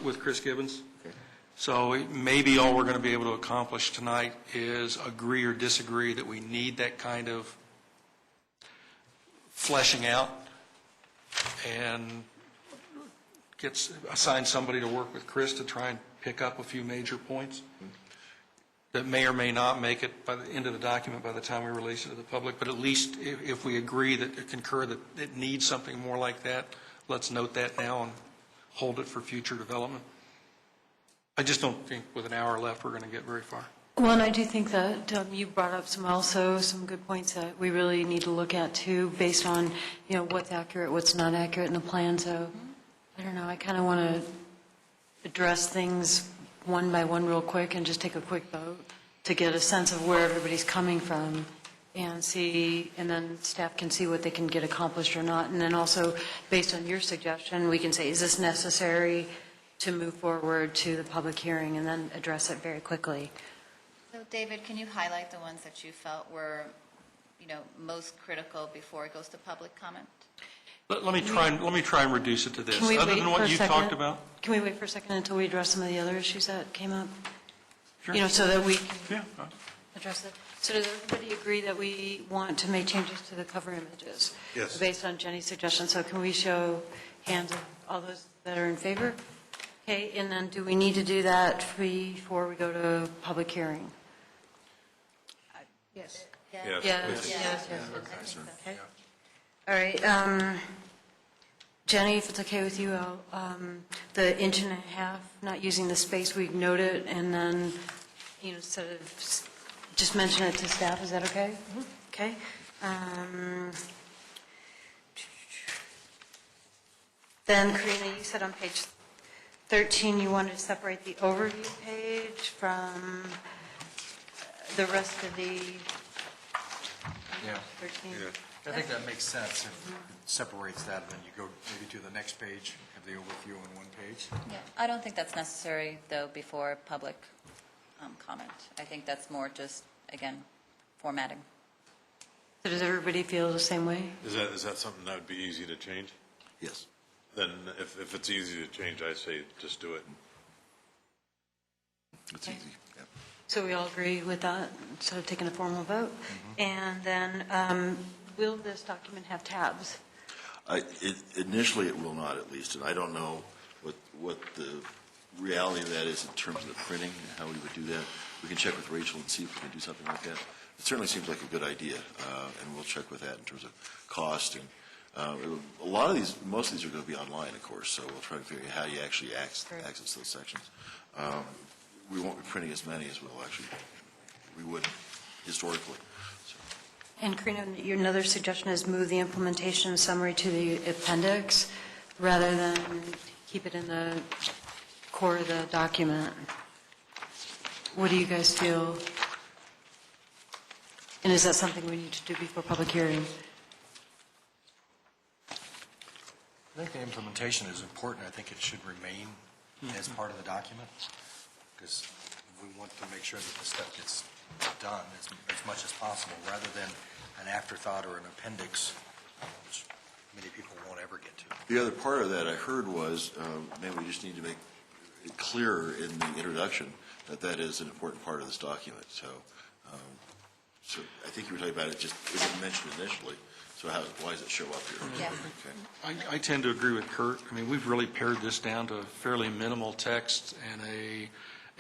with Chris Gibbons. Okay. So maybe all we're going to be able to accomplish tonight is agree or disagree that we need that kind of fleshing out and assign somebody to work with Chris to try and pick up a few major points that may or may not make it by the end of the document by the time we release it to the public. But at least if we agree that, concur that it needs something more like that, let's note that now and hold it for future development. I just don't think with an hour left we're going to get very far. Well, and I do think that you brought up some good points that we really need to look at too, based on, what's accurate, what's not accurate in the plan. So, I don't know, I kind of want to address things one by one real quick and just take a quick vote to get a sense of where everybody's coming from and then staff can see what they can get accomplished or not. And then also, based on your suggestion, we can say, is this necessary to move forward to the public hearing and then address it very quickly. So David, can you highlight the ones that you felt were, most critical before it goes to public comment? Let me try and reduce it to this. Can we Other wait than for what a you second? talked about? Can we wait for a second until we address some of the other issues that came up? Sure. So that we can Yeah. address it. So does everybody agree that we want to make changes to the cover images? Yes. Based on Jenny's suggestion. So can we show hands of all those that are in favor? Okay, and then do we need to do that before we go to public hearing? Yes. Yes. Yes. Okay. All right. Jenny, if it's okay with you, the inch and a half, not using the space, we note it, and then, sort of just mention it to staff. Is that okay? Okay. Then, Karina, you said on page 13 you wanted to separate the overview page from the rest of the Yeah. 13. I think that makes sense. If it separates that, and then you go maybe to the next page, have the overview on one page. Yeah, I don't think that's necessary, though, before public comment. I think that's more just, again, formatting. So does everybody feel the same way? Is that something that would be easy to change? Yes. Then if it's easy to change, I say just do it. It's easy, yeah. So we all agree with that, instead of taking a formal vote? And then, will this document have tabs? Initially, it will not, at least, and I don't know what the reality of that is in terms of the printing and how we would do that. We can check with Rachel and see if we can do something like that. It certainly seems like a good idea, and we'll check with that in terms of cost. And most of these are going to be online, of course, so we'll try to figure out how you actually access those sections. We won't be printing as many as we would historically. So. And Karina, another suggestion is move the implementation summary to the appendix rather than keep it in the core of the document. What do you guys feel? And is that something we need to do before public hearing? I think the implementation is important. I think it should remain as part of the document, because we want to make sure that the stuff gets done as much as possible, rather than an afterthought or an appendix, which many people won't ever get to. The other part of that I heard was maybe we just need to make it clearer in the introduction that that is an important part of this document. So I think you were talking about it wasn't mentioned initially. So why does it show up here? Yeah. Okay. I tend to agree with Kurt. I mean, we've really pared this down to fairly minimal text and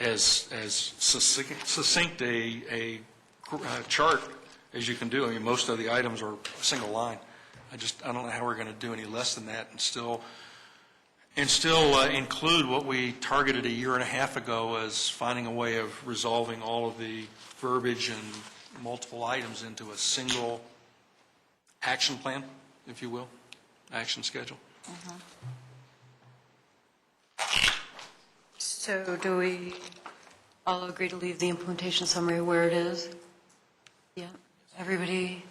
as succinct a chart as you can do. I mean, most of the items are a single line. I don't know how we're going to do any less than that and still include what we targeted a year and a half ago as finding a way of resolving all of the verbiage and multiple items into a single action plan, if you will, action schedule. So do we all agree to leave the implementation summary where it is? Yeah, everybody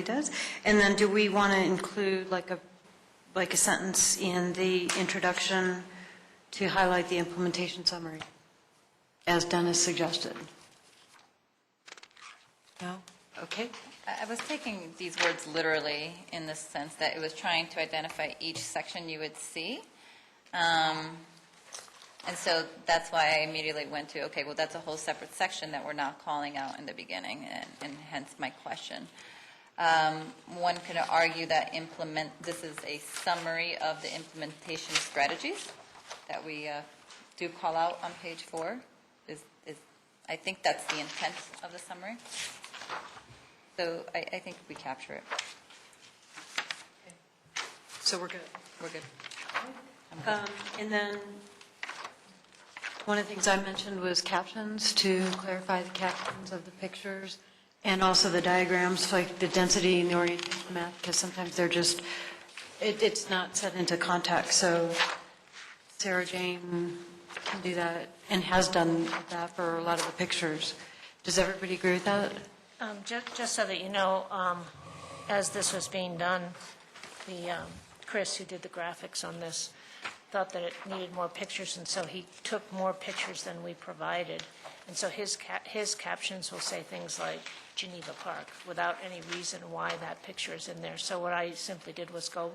does? And then do we want to include like a sentence in the introduction to highlight the implementation summary, as Dennis suggested? No? Okay. I was taking these words literally in the sense that it was trying to identify each section you would see. And so that's why I immediately went to, okay, well, that's a whole separate section that we're not calling out in the beginning, and hence my question. One could argue that this is a summary of the implementation strategies that we do call out on page 4. I think that's the intent of the summary. So I think we capture it. So we're good. We're good. And then, one of the things I mentioned was captions, to clarify the captions of the pictures, and also the diagrams, like the density and the orientation map, because sometimes they're just, it's not set into context. So Sarah Jane can do that, and has done that for a lot of the pictures. Does everybody agree with that? Just so that you know, as this was being done, Chris, who did the graphics on this, thought that it needed more pictures, and so he took more pictures than we provided. And so his captions will say things like Geneva Park without any reason why that picture is in there. So what I simply did was go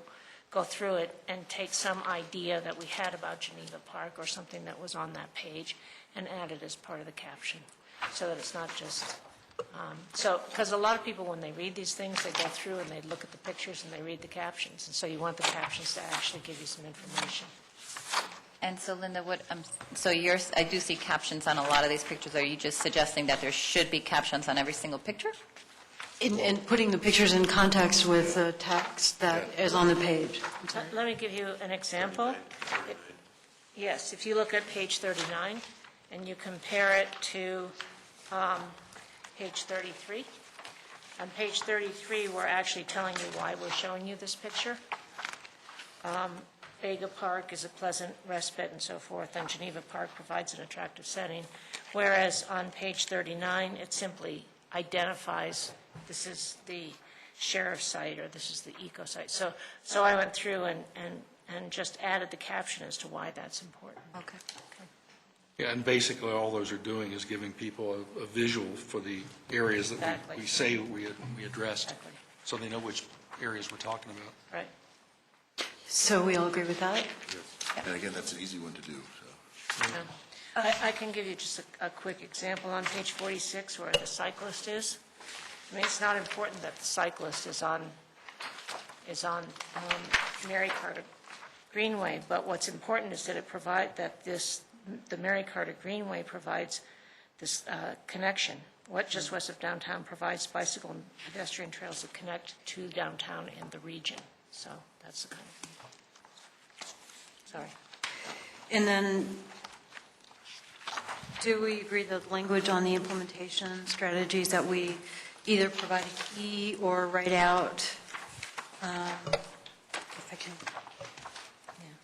through it and take some idea that we had about Geneva Park or something that was on that page and add it as part of the caption, so that it's not just, because a lot of people, when they read these things, they go through and they look at the pictures and they read the captions. And so you want the captions to actually give you some information. And so Linda, I do see captions on a lot of these pictures. Are you just suggesting that there should be captions on every single picture? And putting the pictures in context with the text that is on the page. I'm sorry. Let me give you an example. Yes, if you look at page 39 and you compare it to page 33. On page 33, we're actually telling you why we're showing you this picture. Vega Park is a pleasant respite and so forth, and Geneva Park provides an attractive setting. Whereas on page 39, it simply identifies this is the sheriff's site or this is the eco site. So I went through and just added the caption as to why that's important. Okay. Yeah, and basically all those are doing is giving people a visual for the areas that Exactly. we say we addressed, Exactly. so they know which areas we're talking about. Right. So we all agree with that? And again, that's an easy one to do, so. I can give you just a quick example on page 46 where the cyclist is. I mean, it's not important that the cyclist is on Mary Carter Greenway, but what's important is that the Mary Carter Greenway provides this connection. What just west of downtown provides bicycle and pedestrian trails that connect to downtown and the region. So that's the kind of thing. Sorry. And then, do we agree that language on the implementation strategies that we either provide a key or write out, if I can, yeah.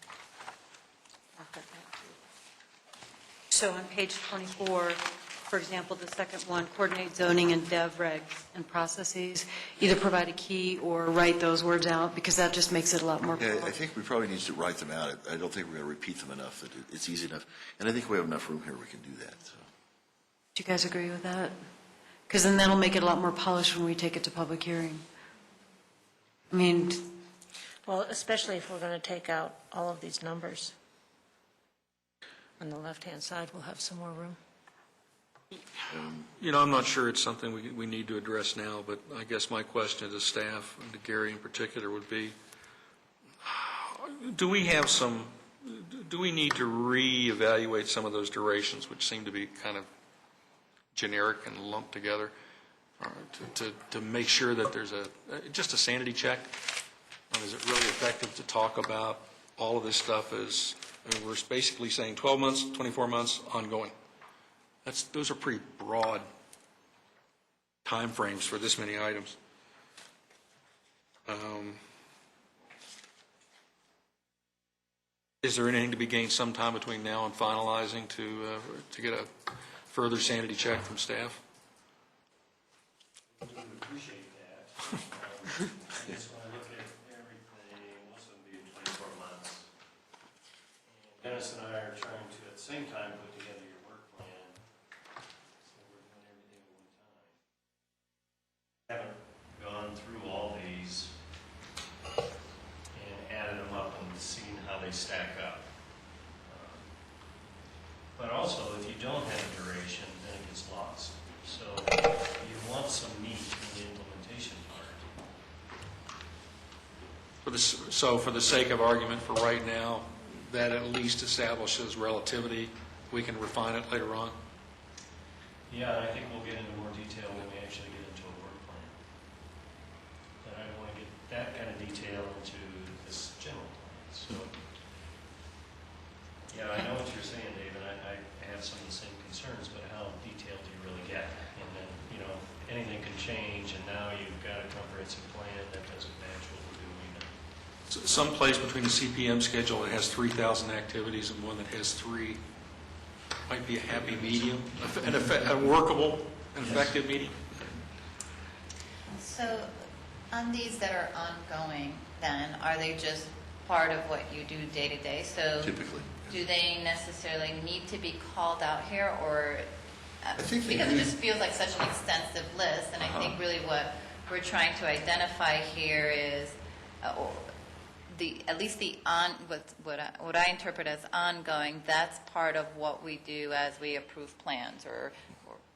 I've got that too. So on page 24, for example, the second one, coordinate zoning and dev regs and processes, either provide a key or write those words out, because that just makes it a lot more. Yeah, I think we probably need to write them out. I don't think we're going to repeat them enough, that it's easy enough. And I think we have enough room here, we can do that, so. Do you guys agree with that? Because then that'll make it a lot more polished when we take it to public hearing. I mean, Well, especially if we're going to take out all of these numbers. On the left-hand side, we'll have some more room. You know, I'm not sure it's something we need to address now, but I guess my question to staff, and to Gary in particular, would be, do we need to reevaluate some of those durations, which seem to be kind of generic and lumped together, to make sure that there's just a sanity check? Is it really effective to talk about all of this stuff as, I mean, we're basically saying 12 months, 24 months, ongoing. Those are pretty broad timeframes for this many items. Is there anything to be gained sometime between now and finalizing to get a further sanity check from staff? I would appreciate that. So I look at everything, most of them be 24 months. And Dennis and I are trying to, at the same time, put together your work plan. So we're doing everything at one time. Haven't gone through all these and added them up and seen how they stack up. But also, if you don't have a duration, then it gets lost. So you want some meat in the implementation part. So for the sake of argument for right now, that at least establishes relativity. We can refine it later on. Yeah, and I think we'll get into more detail when we actually get into a work plan. But I don't want to get that kind of detail into this general plan. So, yeah, I know what you're saying, Dave, and I have some of the same concerns, but how detailed do you really get? And then, you know, anything can change, and now you've got a comprehensive plan that doesn't match what we're doing. Some place between the CPM schedule that has 3,000 activities and one that has 3 might be a happy medium, a workable and effective medium. So on these that are ongoing, then, are they just part of what you do day to day? So Typically. do they necessarily need to be called out here, or think they because it do. just feels like such an extensive list, and I think really what we're trying to identify here is at least what I interpret as ongoing, that's part of what we do as we approve plans or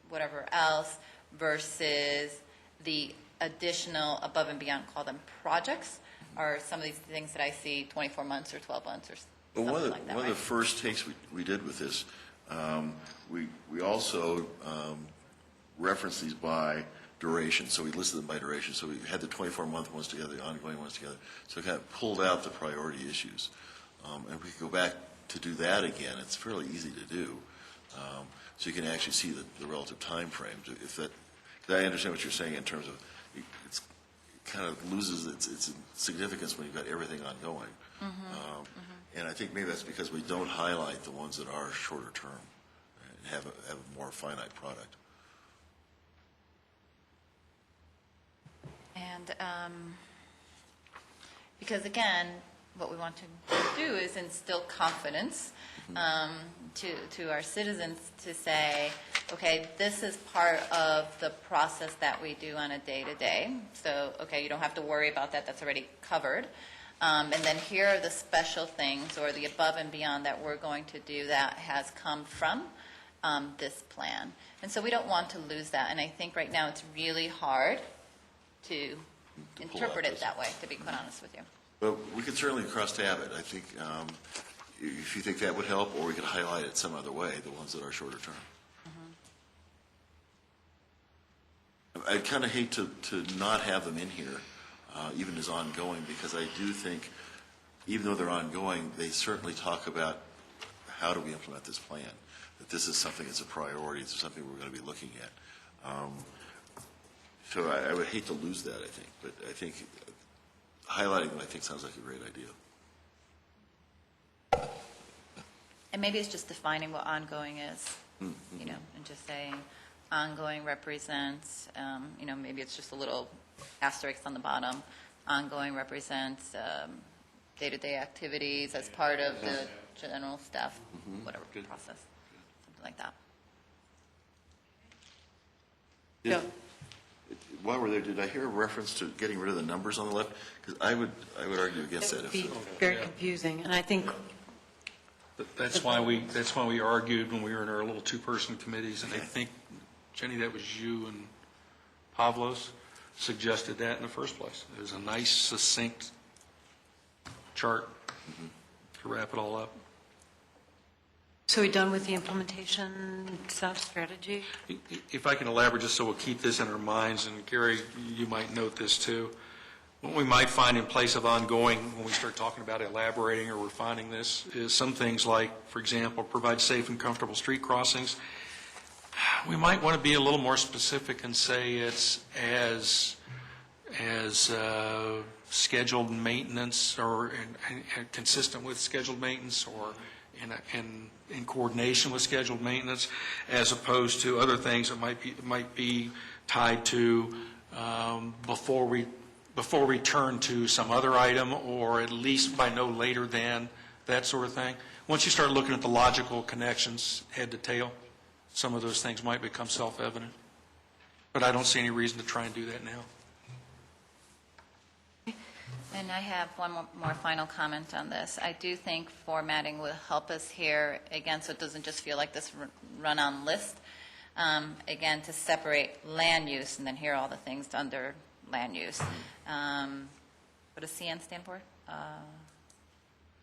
whatever else, versus the additional above and beyond, call them projects, or some of these things that I see 24 months or 12 months or Well, something like that, one of right? the first takes we did with this, we also referenced these by duration, so we listed them by duration. So we had the 24-month ones together, the ongoing ones together. So it kind of pulled out the priority issues. And we could go back to do that again. It's fairly easy to do. So you can actually see the relative time frames. If that, 'cause I understand what you're saying in terms of it kind of loses its significance when you've got everything ongoing. And I think maybe that's because we don't highlight the ones that are shorter term and have a more finite product. And because again, what we want to do is instill confidence to our citizens to say, okay, this is part of the process that we do on a day-to-day. So, okay, you don't have to worry about that. That's already covered. And then here are the special things or the above and beyond that we're going to do that has come from this plan. And so we don't want to lose that. And I think right now it's really hard to interpret it that way, to be quite honest with you. But we could certainly cross-tab it. I think if you think that would help, or we could highlight it some other way, the ones that are shorter term. I kind of hate to not have them in here, even as ongoing, because I do think, even though they're ongoing, they certainly talk about how do we implement this plan, that this is something that's a priority, it's something we're going to be looking at. So I would hate to lose that, I think, but I think highlighting them, I think, sounds like a great idea. And maybe it's just defining what ongoing is, you know, and just saying ongoing represents, you know, maybe it's just a little asterisk on the bottom. Ongoing represents day-to-day activities as part of the general staff, whatever process, something like that. Yeah. While we're there, did I hear a reference to getting rid of the numbers on the left? Because I would argue against that. That would be very confusing, and I think That's why we argued when we were in our little two-person committees, and I think, Jenny, that was you and Pavlos suggested that in the first place. It was a nice, succinct chart to wrap it all up. So we done with the implementation strategy? If I can elaborate, just so we'll keep this in our minds, and Gary, you might note this too. What we might find in place of ongoing, when we start talking about elaborating or refining this, is some things like, for example, provide safe and comfortable street crossings. We might want to be a little more specific and say it's as scheduled maintenance or consistent with scheduled maintenance, or in coordination with scheduled maintenance, as opposed to other things that might be tied to before we turn to some other item, or at least by no later than, that sort of thing. Once you start looking at the logical connections head to tail, some of those things might become self-evident. But I don't see any reason to try and do that now. And I have one more final comment on this. I do think formatting will help us here, again, so it doesn't just feel like this run-on list. Again, to separate land use, and then here are all the things under land use. What does CN stand for?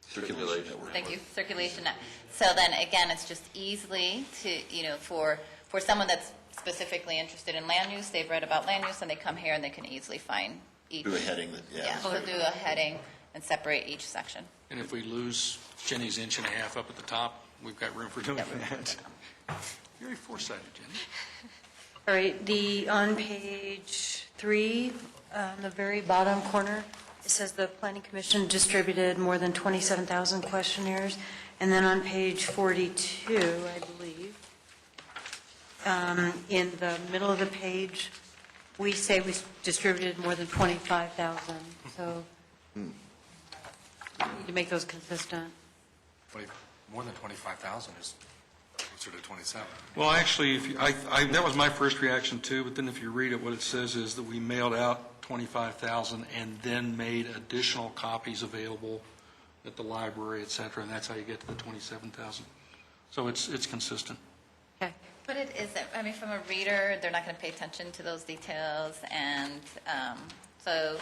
Circulation network. Thank you, circulation. So then, again, it's just easily to, you know, for someone that's specifically interested in land use, they've read about land use, and they come here and they can easily find each. Do a heading, Yeah, so do a heading and separate each section. And if we lose Jenny's inch and a half up at the top, we've got room for doing that. Very foresighted, Jenny. All right, on page 3, on the very bottom corner, it says the Planning Commission distributed more than 27,000 questionnaires. And then on page 42, I believe, in the middle of the page, we say we distributed more than 25,000. So you make those consistent. More than 25,000 is closer to 27. Well, actually, if you, that was my first reaction too, but then if you read it, what it says is that we mailed out 25,000 and then made additional copies available at the library, et cetera, and that's how you get to the 27,000. So it's consistent. Okay. But it is, I mean, from a reader, they're not going to pay attention to those details, and so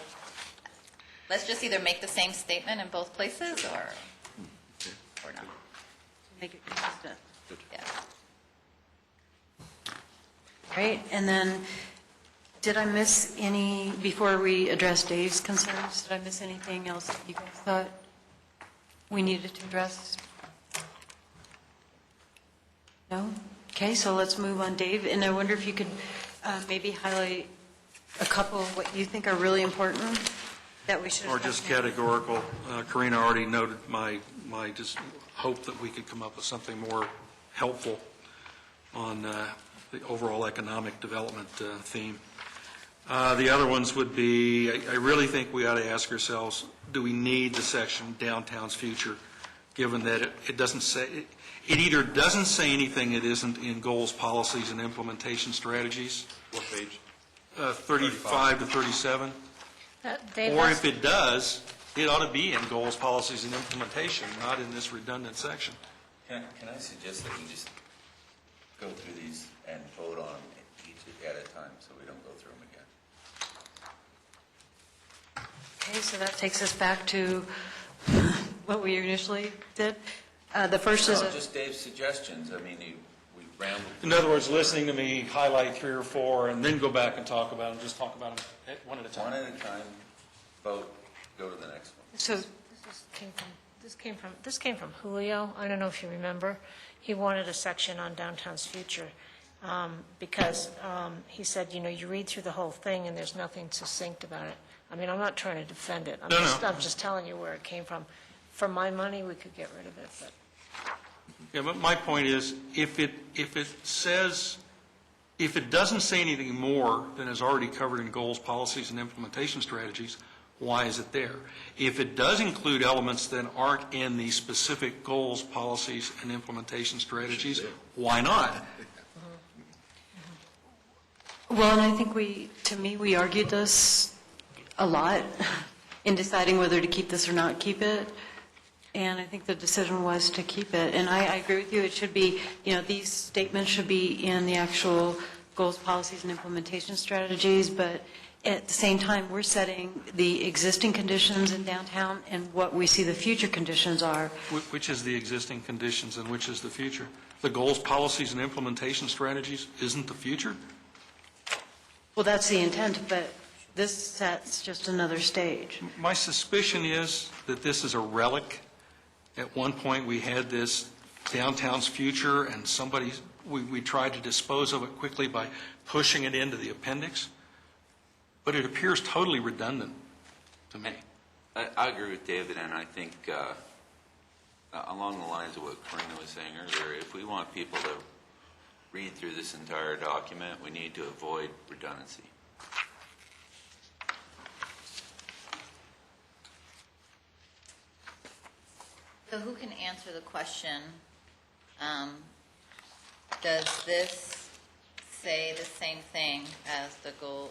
let's just either make the same statement in both places, or not. Make it consistent. Yeah. Right, and then, did I miss any, before we address Dave's concerns, did I miss anything else that you guys thought we needed to address? No? Okay, so let's move on, Dave, and I wonder if you could maybe highlight a couple of what you think are really important that we should Or have. just categorical. Karina already noted my just hope that we could come up with something more helpful on the overall economic development theme. The other ones would be, I really think we ought to ask ourselves, do we need the section Downtown's Future, given that it doesn't say, it either doesn't say anything that isn't in goals, policies, and implementation strategies. What page? 35 to 37. Dave, Or that's- if it does, it ought to be in goals, policies, and implementation, not in this redundant section. Can I suggest that we just go through these and vote on them each at a time, so we don't go through them again? Okay, so that takes us back to what we initially did. The first is, No, just Dave's suggestions. I mean, we rambled. In other words, listening to me highlight 3 or 4 and then go back and talk about them, just talk about them one at a time. One at a time, vote, go to the next one. so, This came from Julio. I don't know if you remember. He wanted a section on downtown's future because he said, you read through the whole thing and there's nothing succinct about it. I mean, I'm not trying to defend it. No. I'm just telling you where it came from. For my money, we could get rid of it, but Yeah, but my point is, if it doesn't say anything more than is already covered in goals, policies, and implementation strategies, why is it there? If it does include elements that aren't in the specific goals, policies, and implementation strategies, why not? well, and I think we argued this a lot in deciding whether to keep this or not keep it. And I think the decision was to keep it. And I agree with you, it should be, these statements should be in the actual goals, policies, and implementation strategies, but at the same time, we're setting the existing conditions in downtown and what we see the future conditions are. Which is the existing conditions and which is the future? The goals, policies, and implementation strategies isn't the future? Well, that's the intent, but this sets just another stage. My suspicion is that this is a relic. At one point, we had this downtown's future, and we tried to dispose of it quickly by pushing it into the appendix, but it appears totally redundant to me. I agree with David, and I think along the lines of what Karina was saying earlier, if we want people to read through this entire document, we need to avoid redundancy. So who can answer the question, does this say the same thing as the goals,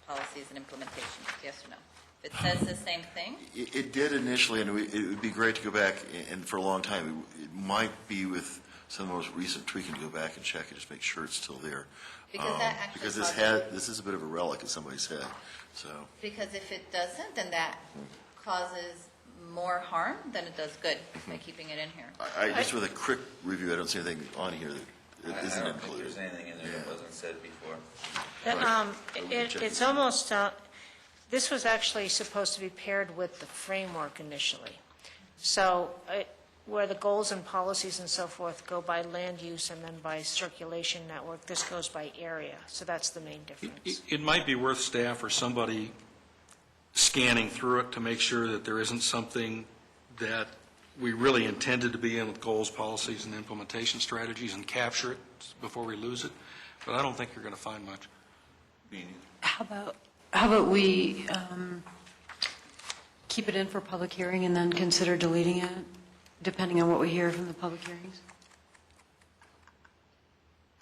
policies, and implementations? Yes or no? If it says the same thing? It did initially, and it would be great to go back, and for a long time, it might be with some of the most recent tweaking to go back and check and just make sure it's still there. Because that actually Because causes- this is a bit of a relic in somebody's head, so. Because if it doesn't, then that causes more harm than it does good by keeping it in here. Just with a quick review, I don't see anything on here that I isn't don't think included. there's anything in there that wasn't said before. it's almost, this was actually supposed to be paired with the framework initially. So where the goals and policies and so forth go by land use and then by circulation network, this goes by area. So that's the main difference. It might be worth staff or somebody scanning through it to make sure that there isn't something that we really intended to be in with goals, policies, and implementation strategies and capture it before we lose it. But I don't think you're going to find much. How about we keep it in for public hearing and then consider deleting it, depending on what we hear from the public hearings?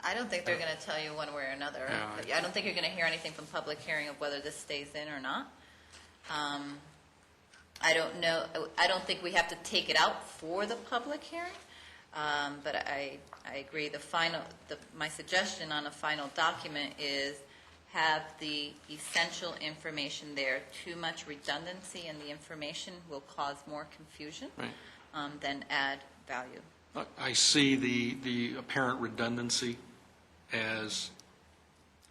I don't think they're going to tell you one way or another. Yeah, I don't think you're going to hear anything from public hearing of whether this stays in or not. I don't know, I don't think we have to take it out for the public hearing, but I agree. My suggestion on a final document is have the essential information there. Too much redundancy in the information will cause more confusion than add value. I see the apparent redundancy as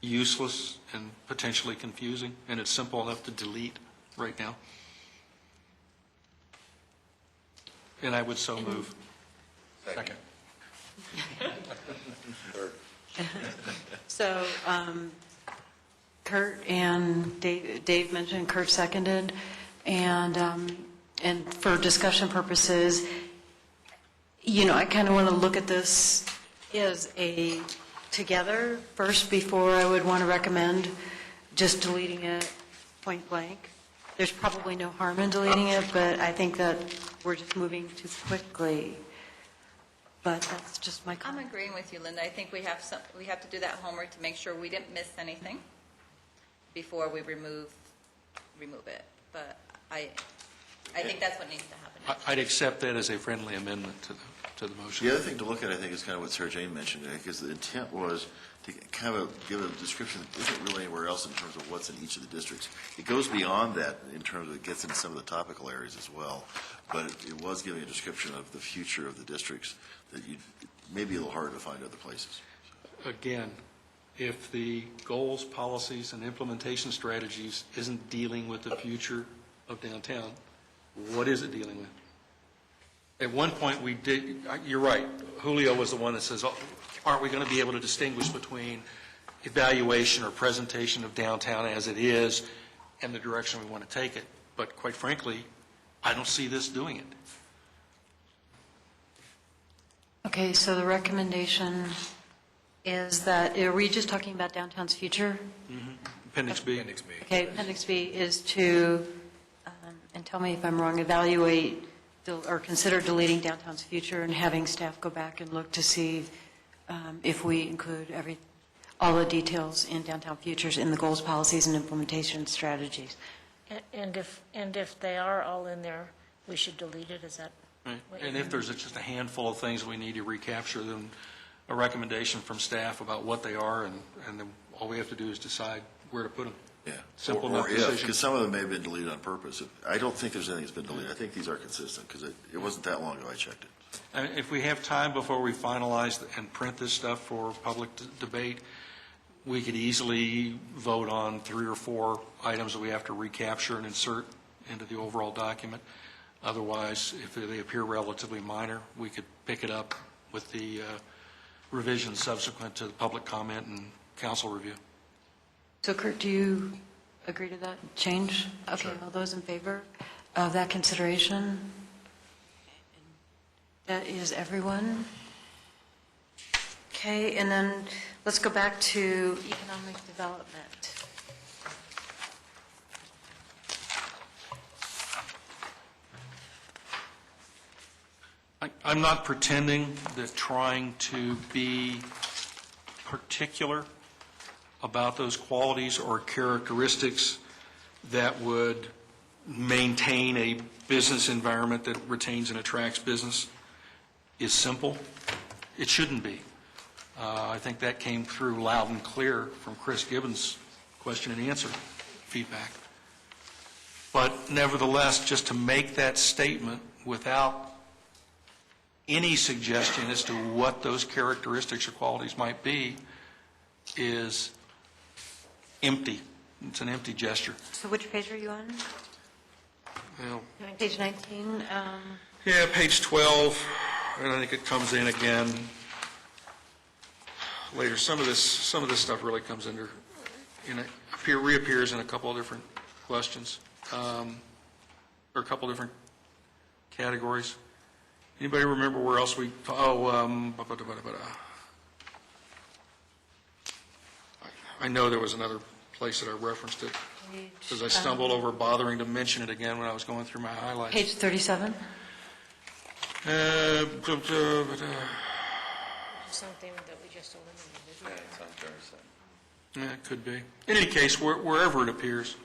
useless and potentially confusing, and it's simple enough to delete right now. And I would so move. Second. So Kurt and Dave mentioned, Kurt seconded, and for discussion purposes, I kind of want to look at this as a together first before I would want to recommend just deleting it point blank. There's probably no harm in deleting it, but I think that we're just moving too quickly. But that's just my I'm comment. agreeing with you, Linda. I think we have to do that homework to make sure we didn't miss anything before we remove it. But I think that's what needs to happen. I'd accept that as a friendly amendment to the motion. The other thing to look at, I think, is kind of what Sarah Jane mentioned, because the intent was to kind of give a description that isn't really anywhere else in terms of what's in each of the districts. It goes beyond that in terms of it gets into some of the topical areas as well, but it was giving a description of the future of the districts that it may be a little harder to find other places. Again, if the goals, policies, and implementation strategies isn't dealing with the future of downtown, what is it dealing with? At one point, we did, you're right, Julio was the one that says, aren't we going to be able to distinguish between evaluation or presentation of downtown as it is and the direction we want to take it? But quite frankly, I don't see this doing it. Okay, so the recommendation is that, are we just talking about downtown's future? Appendix B. Okay, Appendix B is to, and tell me if I'm wrong, evaluate or consider deleting downtown's future and having staff go back and look to see if we include all the details in downtown futures in the goals, policies, and implementation strategies. And if they are all in there, we should delete it, is that? Right. And if there's just a handful of things we need to recapture, then a recommendation from staff about what they are, and then all we have to do is decide where to put them. Yeah. Simple Or enough if, decision. because some of them may have been deleted on purpose. I don't think there's anything that's been deleted. I think these are consistent, because it wasn't that long ago I checked it. And if we have time before we finalize and print this stuff for public debate, we could easily vote on 3 or 4 items that we have to recapture and insert into the overall document. Otherwise, if they appear relatively minor, we could pick it up with the revisions subsequent to the public comment and council review. So Kurt, do you agree to that change? Okay, Sure. all those in favor of that consideration? That is everyone. Okay, and then let's go back to economic development. I'm not pretending that trying to be particular about those qualities or characteristics that would maintain a business environment that retains and attracts business is simple. It shouldn't be. I think that came through loud and clear from Chris Gibbons' question and answer feedback. But nevertheless, just to make that statement without any suggestion as to what those characteristics or qualities might be is empty. It's an empty gesture. So which page are you on? Well, Page 19. yeah, page 12, and I think it comes in again later. Some of this stuff really comes under, reappears in a couple of different questions, or a couple of different categories. Anybody remember where else we, I know there was another place that I referenced it, because I stumbled over bothering to mention it again when I was going through my highlights. Page 37. Something that we just eliminated. Yeah, it's on Thursday. Yeah, it could be. In any case, wherever it appears,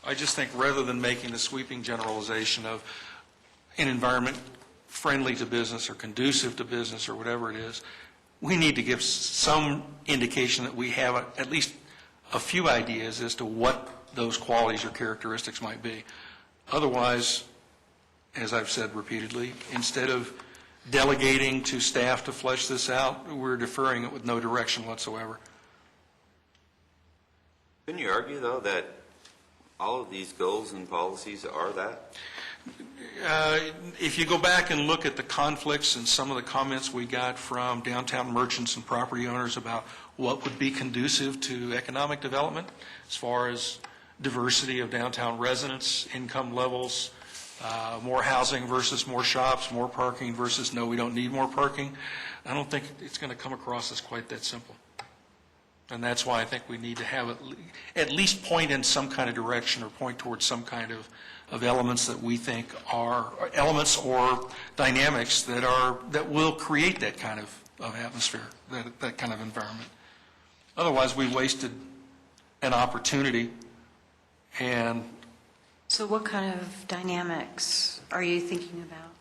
I just think rather than making the sweeping generalization of an environment friendly to business or conducive to business or whatever it is, we need to give some indication that we have at least a few ideas as to what those qualities or characteristics might be. Otherwise, as I've said repeatedly, instead of delegating to staff to flesh this out, we're deferring it with no direction whatsoever. Couldn't you argue, though, that all of these goals and policies are that? If you go back and look at the conflicts and some of the comments we got from downtown merchants and property owners about what would be conducive to economic development as far as diversity of downtown residents, income levels, more housing versus more shops, more parking versus no, we don't need more parking, I don't think it's going to come across as quite that simple. And that's why I think we need to have at least point in some kind of direction or point towards some kind of elements that we think are elements or dynamics that will create that kind of atmosphere, that kind of environment. Otherwise, we wasted an opportunity. And So what kind of dynamics are you thinking about?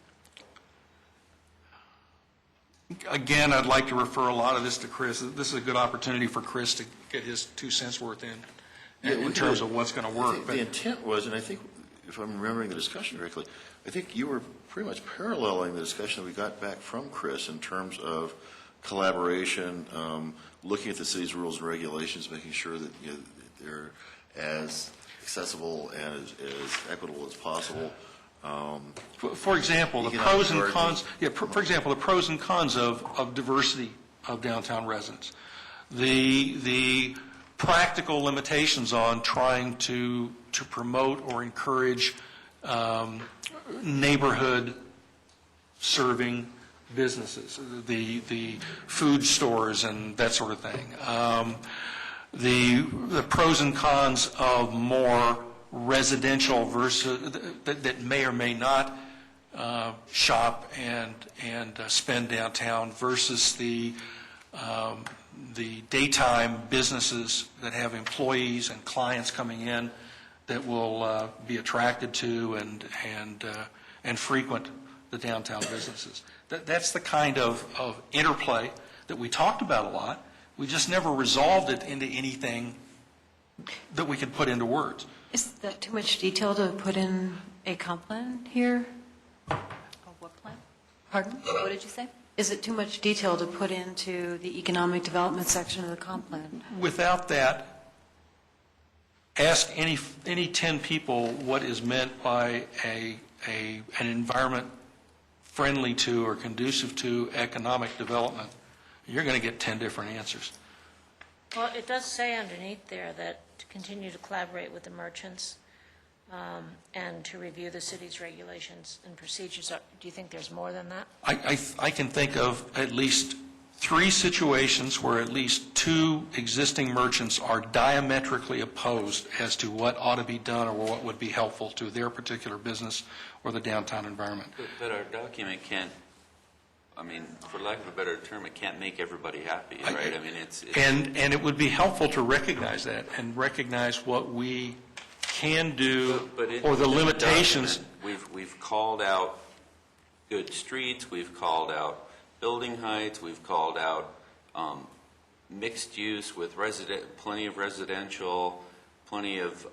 again, I'd like to refer a lot of this to Chris. This is a good opportunity for Chris to get his 2 cents worth in terms of what's going to work. I think the intent was, and I think, if I'm remembering the discussion correctly, I think you were pretty much paralleling the discussion that we got back from Chris in terms of collaboration, looking at the city's rules and regulations, making sure that they're as accessible and as equitable as possible. For example, the pros and cons. Yeah, for example, the pros and cons of diversity of downtown residents, the practical limitations on trying to promote or encourage neighborhood serving businesses, the food stores and that sort of thing. The pros and cons of more residential versus that may or may not shop and spend downtown versus the daytime businesses that have employees and clients coming in that will be attracted to and frequent the downtown businesses. That's the kind of interplay that we talked about a lot. We just never resolved it into anything that we could put into words. Is that too much detail to put in a comp plan here? Oh, what plan? Pardon? What did you say? Is it too much detail to put into the economic development section of the comp plan? Without that, ask any 10 people what is meant by an environment friendly to or conducive to economic development. You're going to get 10 different answers. Well, it does say underneath there that to continue to collaborate with the merchants and to review the city's regulations and procedures. Do you think there's more than that? I can think of at least 3 situations where at least 2 existing merchants are diametrically opposed as to what ought to be done or what would be helpful to their particular business or the downtown environment. But our document can't, I mean, for lack of a better term, it can't make everybody happy, right? I mean, it's And it would be helpful to recognize that and recognize what we can do But in or the the limitations. document, we've called out good streets, we've called out building heights, we've called out mixed use with plenty of residential, plenty of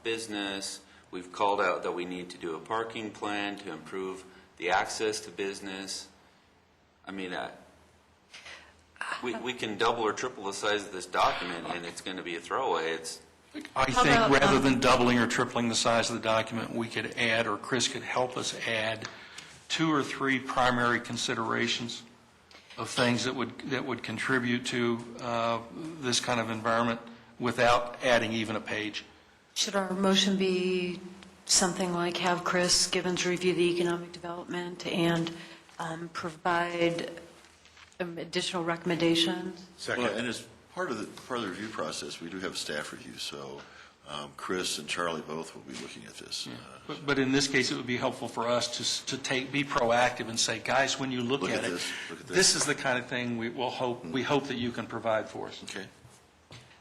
business. We've called out that we need to do a parking plan to improve the access to business. I mean, we can double or triple the size of this document, and it's going to be a throwaway. I think rather than doubling or tripling the size of the document, we could add, or Chris could help us add, 2 or 3 primary considerations of things that would contribute to this kind of environment without adding even a page. Should our motion be something like have Chris Gibbons review the economic development and provide additional recommendations? Well, and as part of the review process, we do have a staff review, so Chris and Charlie both will be looking at this. But in this case, it would be helpful for us to be proactive and say, guys, when you look at it, look at this. this is the kind of thing we hope that you can provide for us. Okay.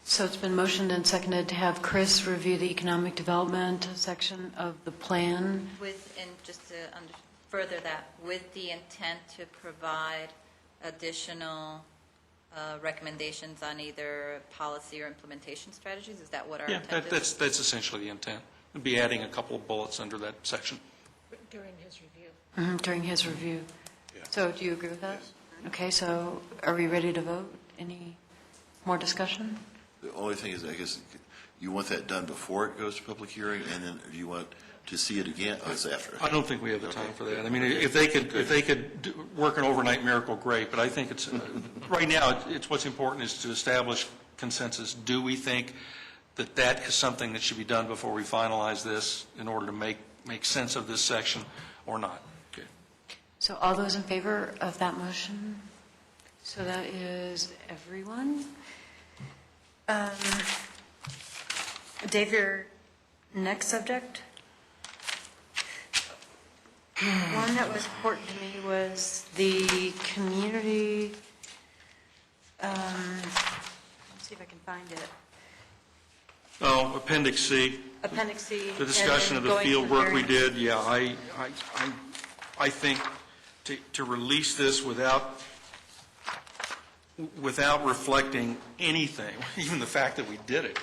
So it's been motioned and seconded to have Chris review the economic development section of the plan. And just to further that, with the intent to provide additional recommendations on either policy or implementation strategies? Is that what our Yeah, intent is? that's essentially the intent. We'd be adding a couple of bullets under that section. During his review. During his review. Yeah. So do you agree with that? Yes. Okay, so are we ready to vote? Any more discussion? The only thing is, I guess, you want that done before it goes to public hearing, and then you want to see it again? Oh, it's after. I don't think we have the time for that. I mean, if they could work an overnight miracle, great, but I think it's, right now, it's what's important is to establish consensus. Do we think that that is something that should be done before we finalize this in order to make sense of this section or not? Okay. So all those in favor of that motion? So that is everyone. Dave, your next subject? One that was important to me was the community, let's see if I can find it. Oh, Appendix C. Appendix C. The discussion of the field work we did, yeah, I think to release this without reflecting anything, even the fact that we did it,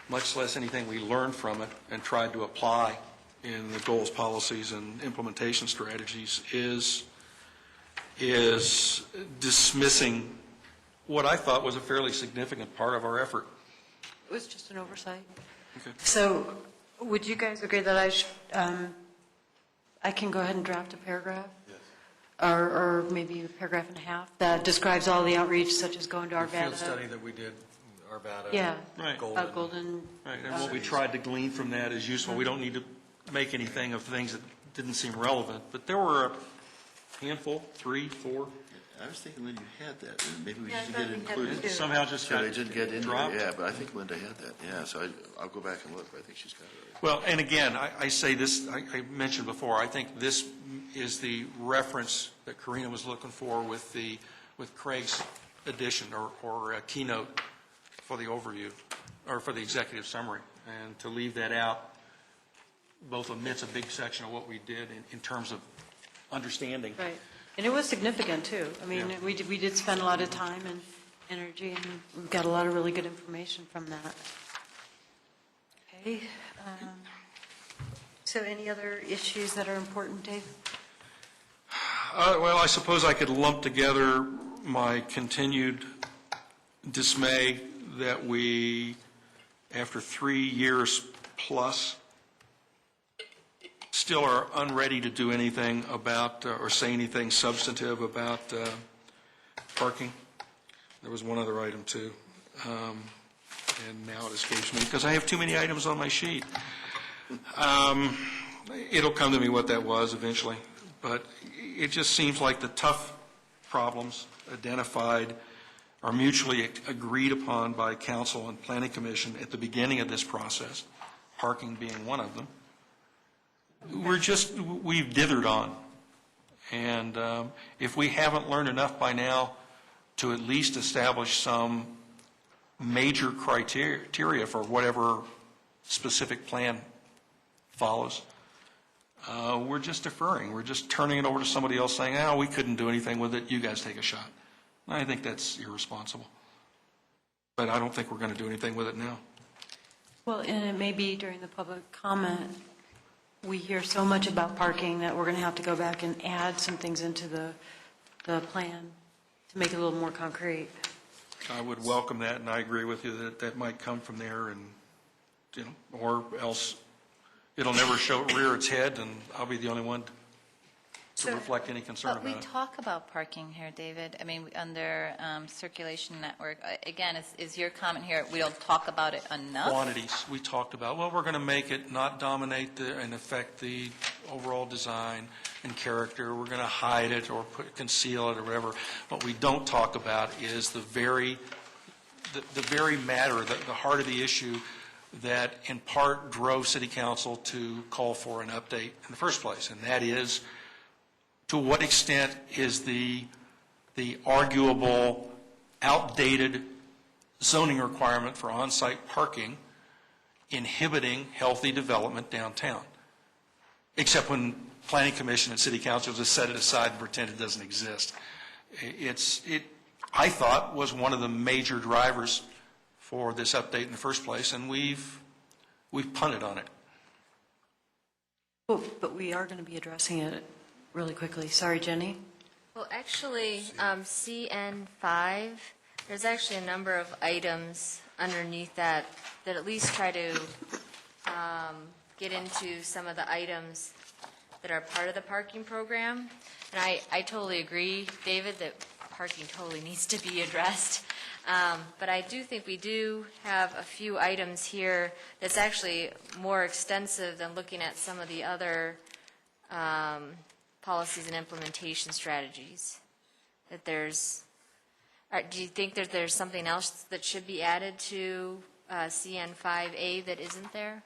much less anything we learned from it and tried to apply in the goals, policies, and implementation strategies, is dismissing what I thought was a fairly significant part of our effort. It was just an oversight. Okay. So would you guys agree that I can go ahead and draft a paragraph? Yes. Or maybe a paragraph and a half that describes all the outreach, such as going to The field Arvada? study that we did, Arvada. Yeah. Right. Golden. Golden. Right, and what we tried to glean from that is useful. We don't need to make anything of things that didn't seem relevant, but there were a handful, 3, 4. I was thinking Linda, you had that, and maybe we Yeah, I should thought get it we had included. it too. Somehow just So got they didn't get in dropped. there, yeah, but I think Linda had that, yeah, so I'll go back and look, but I think she's got it already. Well, and again, I say this, I mentioned before, I think this is the reference that Karina was looking for with Craig's addition or keynote for the overview, or for the executive summary. And to leave that out both omits a big section of what we did in terms of understanding. Right. And it was significant, too. I mean, Yeah. we did spend a lot of time and energy, and we got a lot of really good information from that. Okay. So any other issues that are important, Dave? Well, I suppose I could lump together my continued dismay that we, after 3 years plus, still are unready to do anything about or say anything substantive about parking. There was one other item, too, and now it escapes me because I have too many items on my sheet. It'll come to me what that was eventually, but it just seems like the tough problems identified are mutually agreed upon by council and planning commission at the beginning of this process, parking being one of them. We've dithered on. And if we haven't learned enough by now to at least establish some major criteria for whatever specific plan follows, we're just deferring. We're just turning it over to somebody else saying, oh, we couldn't do anything with it. You guys take a shot. I think that's irresponsible. But I don't think we're going to do anything with it now. Well, and it may be during the public comment, we hear so much about parking that we're going to have to go back and add some things into the plan to make it a little more concrete. I would welcome that, and I agree with you that that might come from there, and or else it'll never rear its head, and I'll be the only one to reflect any concern But we about it. talk about parking here, David. I mean, under circulation network, again, is your comment here, we don't talk about it enough? Quantities, we talked about, well, we're going to make it not dominate and affect the overall design and character. We're going to hide it or conceal it or whatever. What we don't talk about is the very matter, the heart of the issue that in part drove City Council to call for an update in the first place, and that is, to what extent is the arguable outdated zoning requirement for on-site parking inhibiting healthy development downtown? Except when Planning Commission and City Council just set it aside and pretend it doesn't exist. It, I thought, was one of the major drivers for this update in the first place, and we've punted on it. Well, but we are going to be addressing it really quickly. Sorry, Jenny? Well, actually, CN5, there's actually a number of items underneath that at least try to get into some of the items that are part of the parking program. And I totally agree, David, that parking totally needs to be addressed. But I do think we do have a few items here that's actually more extensive than looking at some of the other policies and implementation strategies. That there's, do you think that there's something else that should be added to CN5A that isn't there?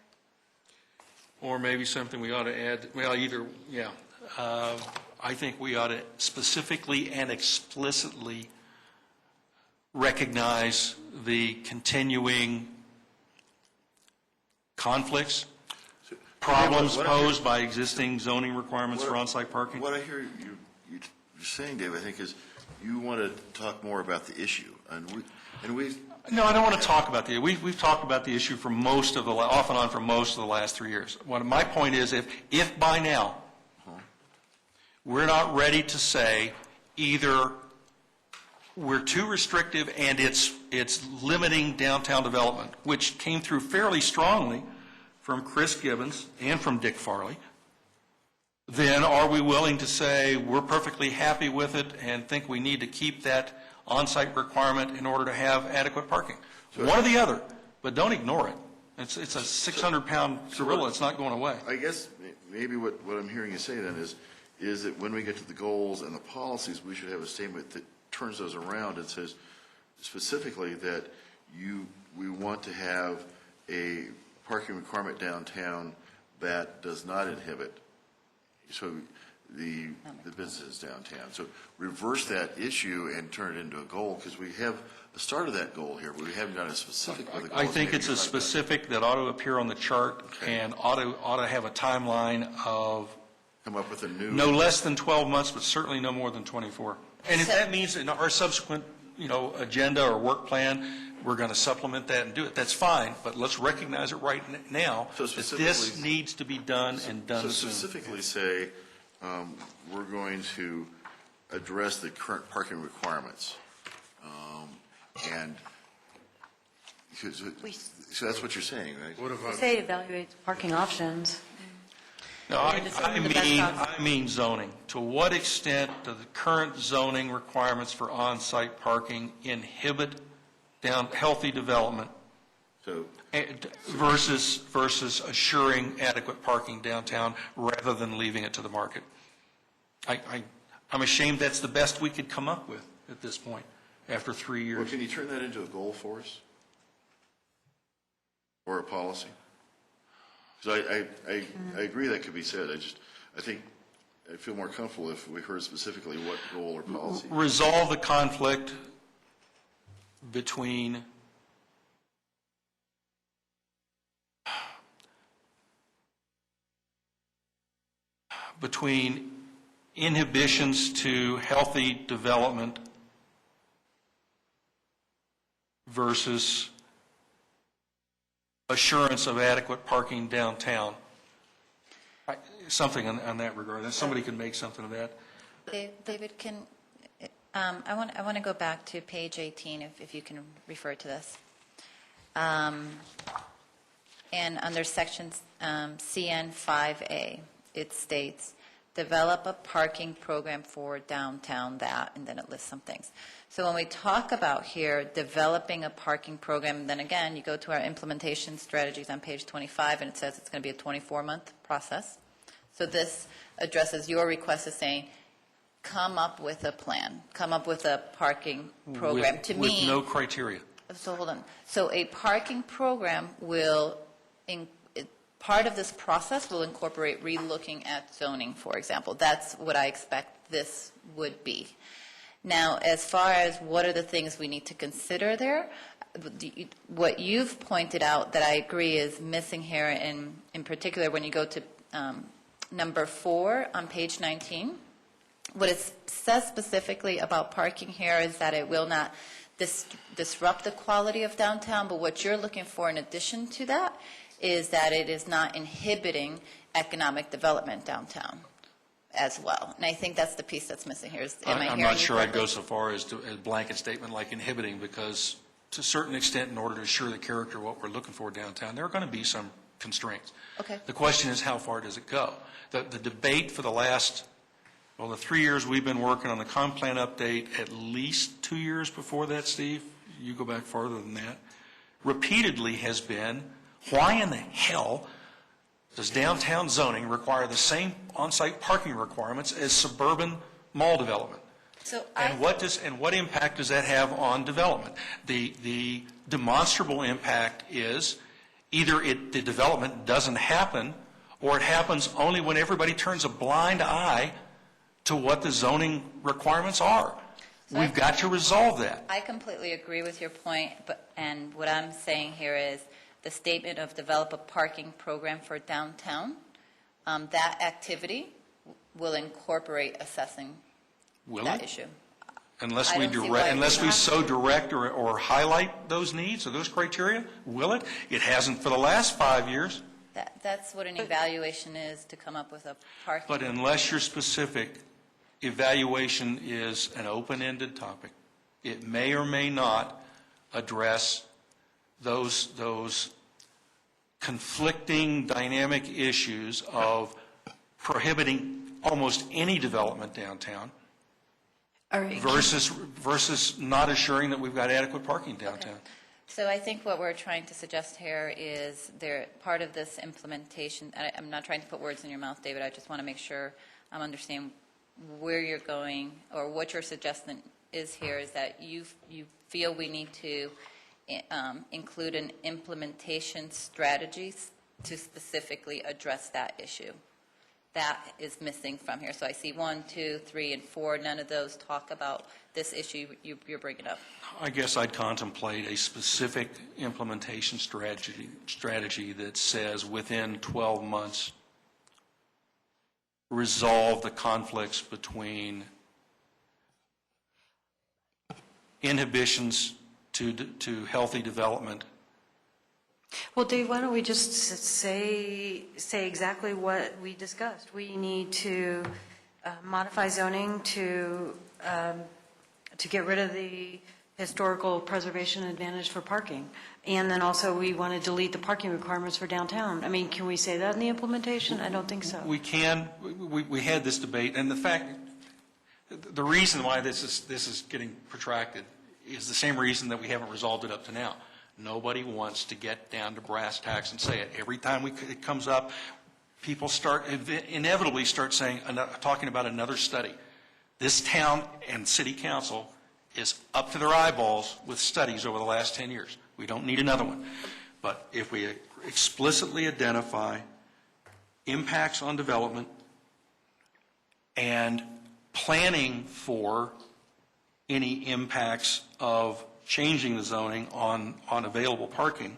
Or maybe something we ought to add, well, either, yeah. I think we ought to specifically and explicitly recognize the continuing conflicts, problems posed by existing zoning requirements for on-site parking. What I hear you're saying, Dave, I think is you want to talk more about the issue. And we No, I don't want to talk about the, we've talked about the issue for most of the, off and on for most of the last 3 years. My point is, if by now we're not ready to say either we're too restrictive and it's limiting downtown development, which came through fairly strongly from Chris Gibbons and from Dick Farley, then are we willing to say we're perfectly happy with it and think we need to keep that on-site requirement in order to have adequate parking? One or the other, but don't ignore it. It's a 600-pound gorilla. It's not going away. I guess maybe what I'm hearing you say then is that when we get to the goals and the policies, we should have a statement that turns those around and says specifically that we want to have a parking requirement downtown that does not inhibit the businesses downtown. So reverse that issue and turn it into a goal, because we have the start of that goal here, but we haven't got a specific with the goals. I think it's a specific that ought to appear on the chart and ought to have a timeline of come up with a new, no less than 12 months, but certainly no more than 24. And if that means in our subsequent, agenda or work plan, we're going to supplement that and do it, that's fine, but let's recognize it right now that this needs to be done and done soon. So specifically say, we're going to address the current parking requirements. And so that's what you're saying, right? What about, Say evaluate parking options. No, I mean zoning. To what extent do the current zoning requirements for on-site parking inhibit healthy development So versus assuring adequate parking downtown rather than leaving it to the market? I'm ashamed that's the best we could come up with at this point after 3 years. well, can you turn that into a goal for us? Or a policy? So I agree that could be said. I think I'd feel more comfortable if we heard specifically what goal or policy. Resolve the conflict between inhibitions to healthy development versus assurance of adequate parking downtown. Something on that regard. Somebody can make something of that. David, I want to go back to page 18, if you can refer to this. And under section CN5A, it states, develop a parking program for downtown that, and then it lists some things. So when we talk about here developing a parking program, then again, you go to our implementation strategies on page 25, and it says it's going to be a 24-month process. So this addresses your request of saying, come up with a plan, come up with a parking program. To me, with no criteria. So hold on. So a parking program will, part of this process will incorporate relooking at zoning, for example. That's what I expect this would be. Now, as far as what are the things we need to consider there, what you've pointed out that I agree is missing here, in particular when you go to number 4 on page 19, what it says specifically about parking here is that it will not disrupt the quality of downtown, but what you're looking for in addition to that is that it is not inhibiting economic development downtown as well. And I think that's the piece that's missing here. I'm not sure I'd go so far as to a blanket statement like inhibiting, because to a certain extent, in order to assure the character of what we're looking for downtown, there are going to be some constraints. Okay. The question is, how far does it go? The debate for the last, well, the 3 years we've been working on the comp plan update, at least 2 years before that, Steve, you go back farther than that, repeatedly has been, why in the hell does downtown zoning require the same on-site parking requirements as suburban mall development? And what impact does that have on development? The demonstrable impact is either the development doesn't happen, or it happens only when everybody turns a blind eye to what the zoning requirements are. We've got to resolve that. I completely agree with your point, and what I'm saying here is the statement of develop a parking program for downtown, that activity will incorporate assessing that issue. Unless I we don't see why it unless we would so direct or highlight those needs or those criteria, will it? It hasn't for the last 5 years. That's what an evaluation is, to come up with a parking. But unless you're specific, evaluation is an open-ended topic. It may or may not address those conflicting dynamic issues of prohibiting almost any development downtown versus not assuring that we've got adequate parking downtown. Okay. So I think what we're trying to suggest here is part of this implementation, I'm not trying to put words in your mouth, David, I just want to make sure I'm understanding where you're going, or what your suggestion is here, is that you feel we need to include an implementation strategy to specifically address that issue. That is missing from here. So I see 1, 2, 3, and 4. None of those talk about this issue you're bringing up. I guess I'd contemplate a specific implementation strategy that says within 12 months, resolve the conflicts between inhibitions to healthy development. Well, Dave, why don't we just say exactly what we discussed? We need to modify zoning to get rid of the historical preservation advantage for parking. And then also we want to delete the parking requirements for downtown. I mean, can we say that in the implementation? I don't think so. We can. We had this debate, and the reason why this is getting protracted is the same reason that we haven't resolved it up to now. Nobody wants to get down to brass tacks and say it. Every time it comes up, people inevitably start talking about another study. This town and city council is up to their eyeballs with studies over the last 10 years. We don't need another one. But if we explicitly identify impacts on development and planning for any impacts of changing the zoning on available parking,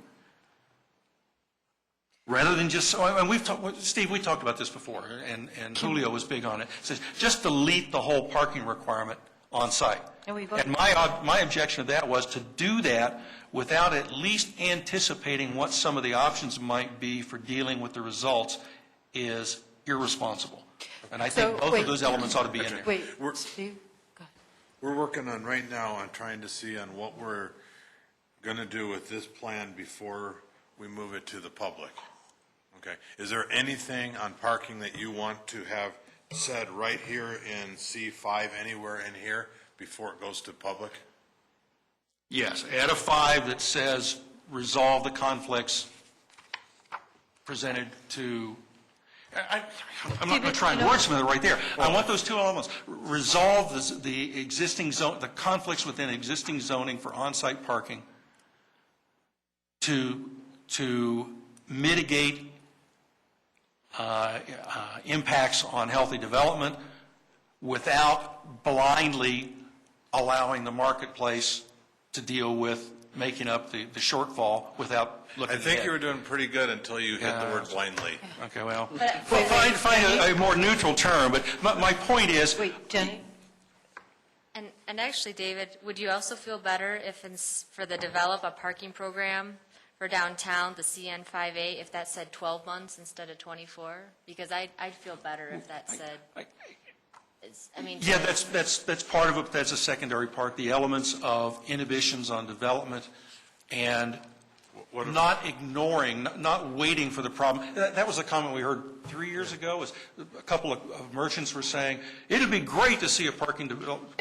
rather than just, and Steve, we talked about this before, and Julio was big on it, says just delete the whole parking requirement on site. And my objection to that was to do that without at least anticipating what some of the options might be for dealing with the results is irresponsible. And I think both of those elements ought to be in there. Wait, Steve? We're working on right now on trying to see on what we're going to do with this plan before we move it to the public. Okay. Is there anything on parking that you want to have said right here in C5 anywhere in here before it goes to public? Yes, add a 5 that says resolve the conflicts presented to, I'm not going to try and wordsmith it right there. I want those two elements. Resolve the existing zone, the conflicts within existing zoning for on-site parking to mitigate impacts on healthy development without blindly allowing the marketplace to deal with making up the shortfall without looking I ahead. think you were doing pretty good until you hit the word blindly. Okay, well, Wait, find a more neutral term, but my point is, Wait, Jenny? And actually, David, would you also feel better if for the develop a parking program for downtown, the CN58, if that said 12 months instead of 24? Because I'd feel better if that said, yeah, that's part of it, that's a secondary part, the elements of inhibitions on development and not ignoring, not waiting for the problem. That was a comment we heard 3 years ago, was a couple of merchants were saying, it'd be great to see a parking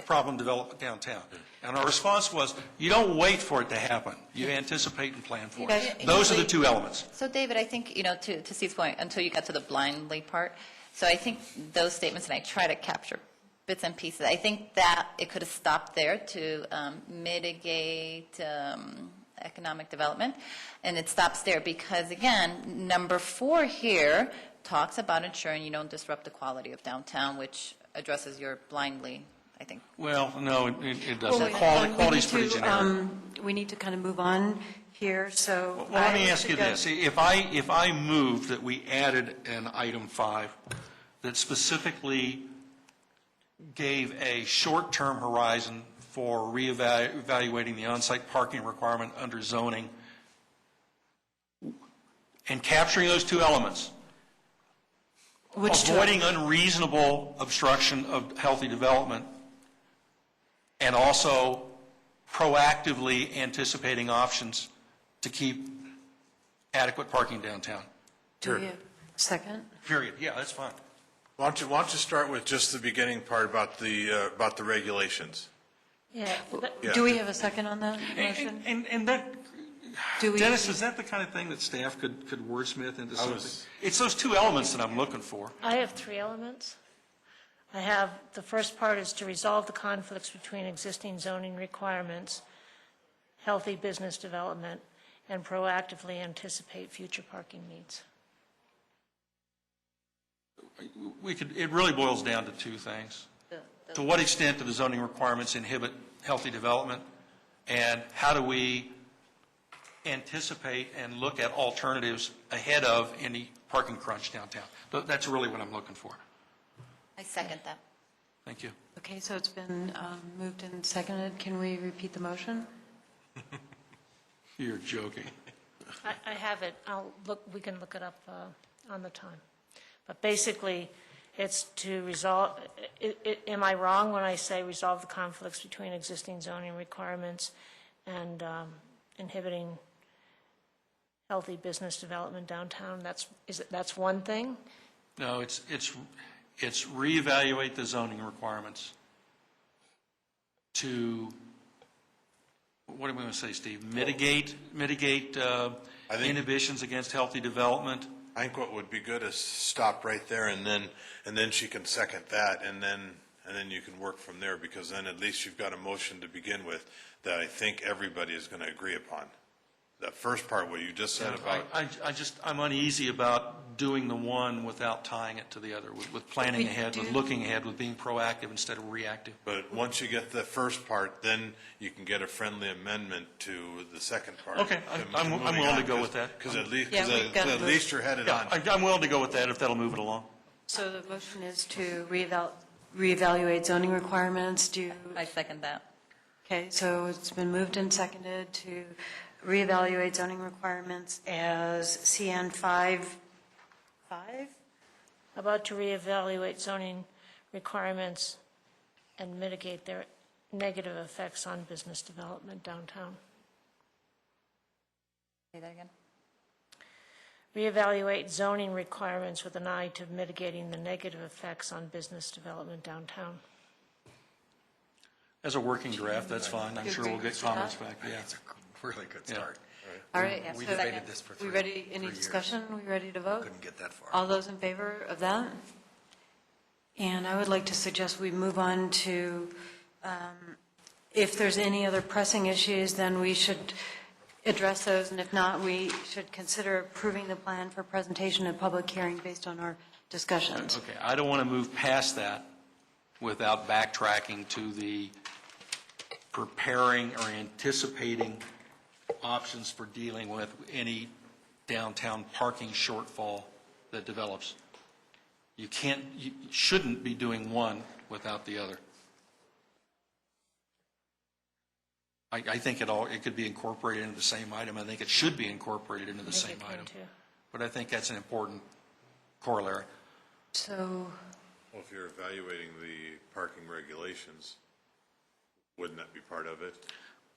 problem develop downtown. And our response was, you don't wait for it to happen. You anticipate and plan for it. Those are the two elements. So David, I think, to Steve's point, until you got to the blindly part, so I think those statements, and I try to capture bits and pieces, I think that it could have stopped there to mitigate economic development, and it stops there because, again, number 4 here talks about ensuring you don't disrupt the quality of downtown, which addresses your blindly, I think. Well, no, it Well, doesn't. we Quality's need pretty to, generic. We need to kind of move on here, so. Well, let me I ask you this. suggest- If I moved that we added an item 5 that specifically gave a short-term horizon for reevaluating the on-site parking requirement under zoning and capturing those two elements, Which two? avoiding unreasonable obstruction of healthy development, and also proactively anticipating options to keep adequate parking downtown. Do we have a second? Period. Yeah, that's fine. Why don't you start with just the beginning part about the regulations? Yeah, Yeah. Do we have a second on that motion? And that, Do we? Dennis, is that the kind of thing that staff could wordsmith into something? was- It's those two elements that I'm looking for. I have 3 elements. I have, the first part is to resolve the conflicts between existing zoning requirements, healthy business development, and proactively anticipate future parking needs. It really boils down to two things. To what extent do the zoning requirements inhibit healthy development? And how do we anticipate and look at alternatives ahead of any parking crunch downtown? That's really what I'm looking for. I second that. Thank you. Okay, so it's been moved and seconded. Can we repeat the motion? You're joking. I have it, we can look it up on the time. But basically, it's to resolve, am I wrong when I say resolve the conflicts between existing zoning requirements and inhibiting healthy business development downtown? That's one thing? No, it's reevaluate the zoning requirements to, what am I going to say, Steve? Mitigate I think- inhibitions against healthy development. I think what would be good is stop right there, and then she can second that, and then you can work from there, because then at least you've got a motion to begin with that I think everybody is going to agree upon. That first part, what you just said about, I'm uneasy about doing the one without tying it to the other, with planning We ahead, with do- looking ahead, with being proactive instead of reactive. but once you get the first part, then you can get a friendly amendment to the second part. Okay, I'm willing to go with that. Because at least, Yeah, we've got at the- least you're headed on. Yeah, I'm willing to go with that if that'll move it along. So the motion is to reevaluate zoning requirements. I second that. Okay, so it's been moved and seconded to reevaluate zoning requirements as CN 5. How about to reevaluate zoning requirements and mitigate their negative effects on business development downtown? Say that again. Reevaluate zoning requirements with an eye to mitigating the negative effects on business development downtown. As a working draft, that's fine. I'm sure we'll get comments back, yeah. Really good Yeah. start. All right. We so debated this for we 3 ready, any years. discussion? We ready to vote? Couldn't get that far. All those in favor of that? And I would like to suggest we move on to, if there's any other pressing issues, then we should, address those, and if not, we should consider approving the plan for presentation and public hearing based on our discussions. Okay, I don't want to move past that without backtracking to the preparing or anticipating options for dealing with any downtown parking shortfall that develops. You shouldn't be doing one without the other. I think it could be incorporated into the same item. I think it should be incorporated into the same item. But I think that's an important corollary. So, Well, if you're evaluating the parking regulations, wouldn't that be part of it?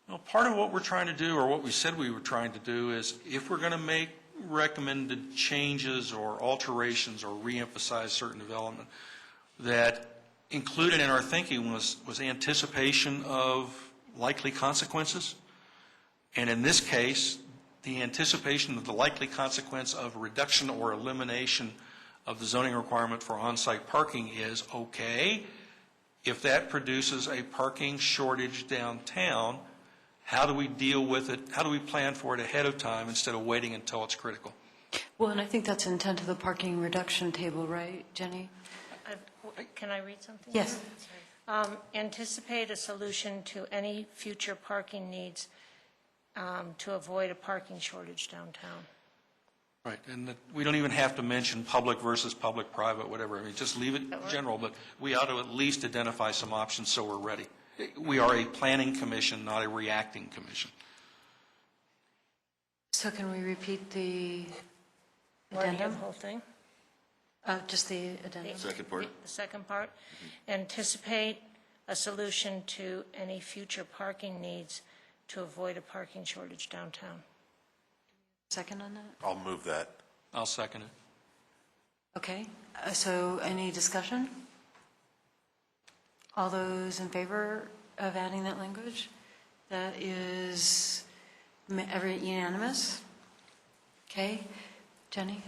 Well, part of what we're trying to do, or what we said we were trying to do, is if we're going to make recommended changes or alterations or reemphasize certain development, that included in our thinking was anticipation of likely consequences. And in this case, the anticipation of the likely consequence of reduction or elimination of the zoning requirement for on-site parking is okay. If that produces a parking shortage downtown, how do we deal with it? How do we plan for it ahead of time instead of waiting until it's critical? well, and I think that's intent of the parking reduction table, right, Jenny? Can I read something? Yes. Anticipate a solution to any future parking needs to avoid a parking shortage downtown. Right, and we don't even have to mention public versus public-private, whatever. I mean, just leave it general, but we ought to at least identify some options so we're ready. We are a planning commission, not a reacting commission. So can we repeat the Wording of addendum? the whole thing? Just the addendum? Second part? The second part. Anticipate a solution to any future parking needs to avoid a parking shortage downtown. Second on that? I'll move that. I'll second it. Okay, so any discussion? All those in favor of adding that language? That is unanimous? Okay, Jenny?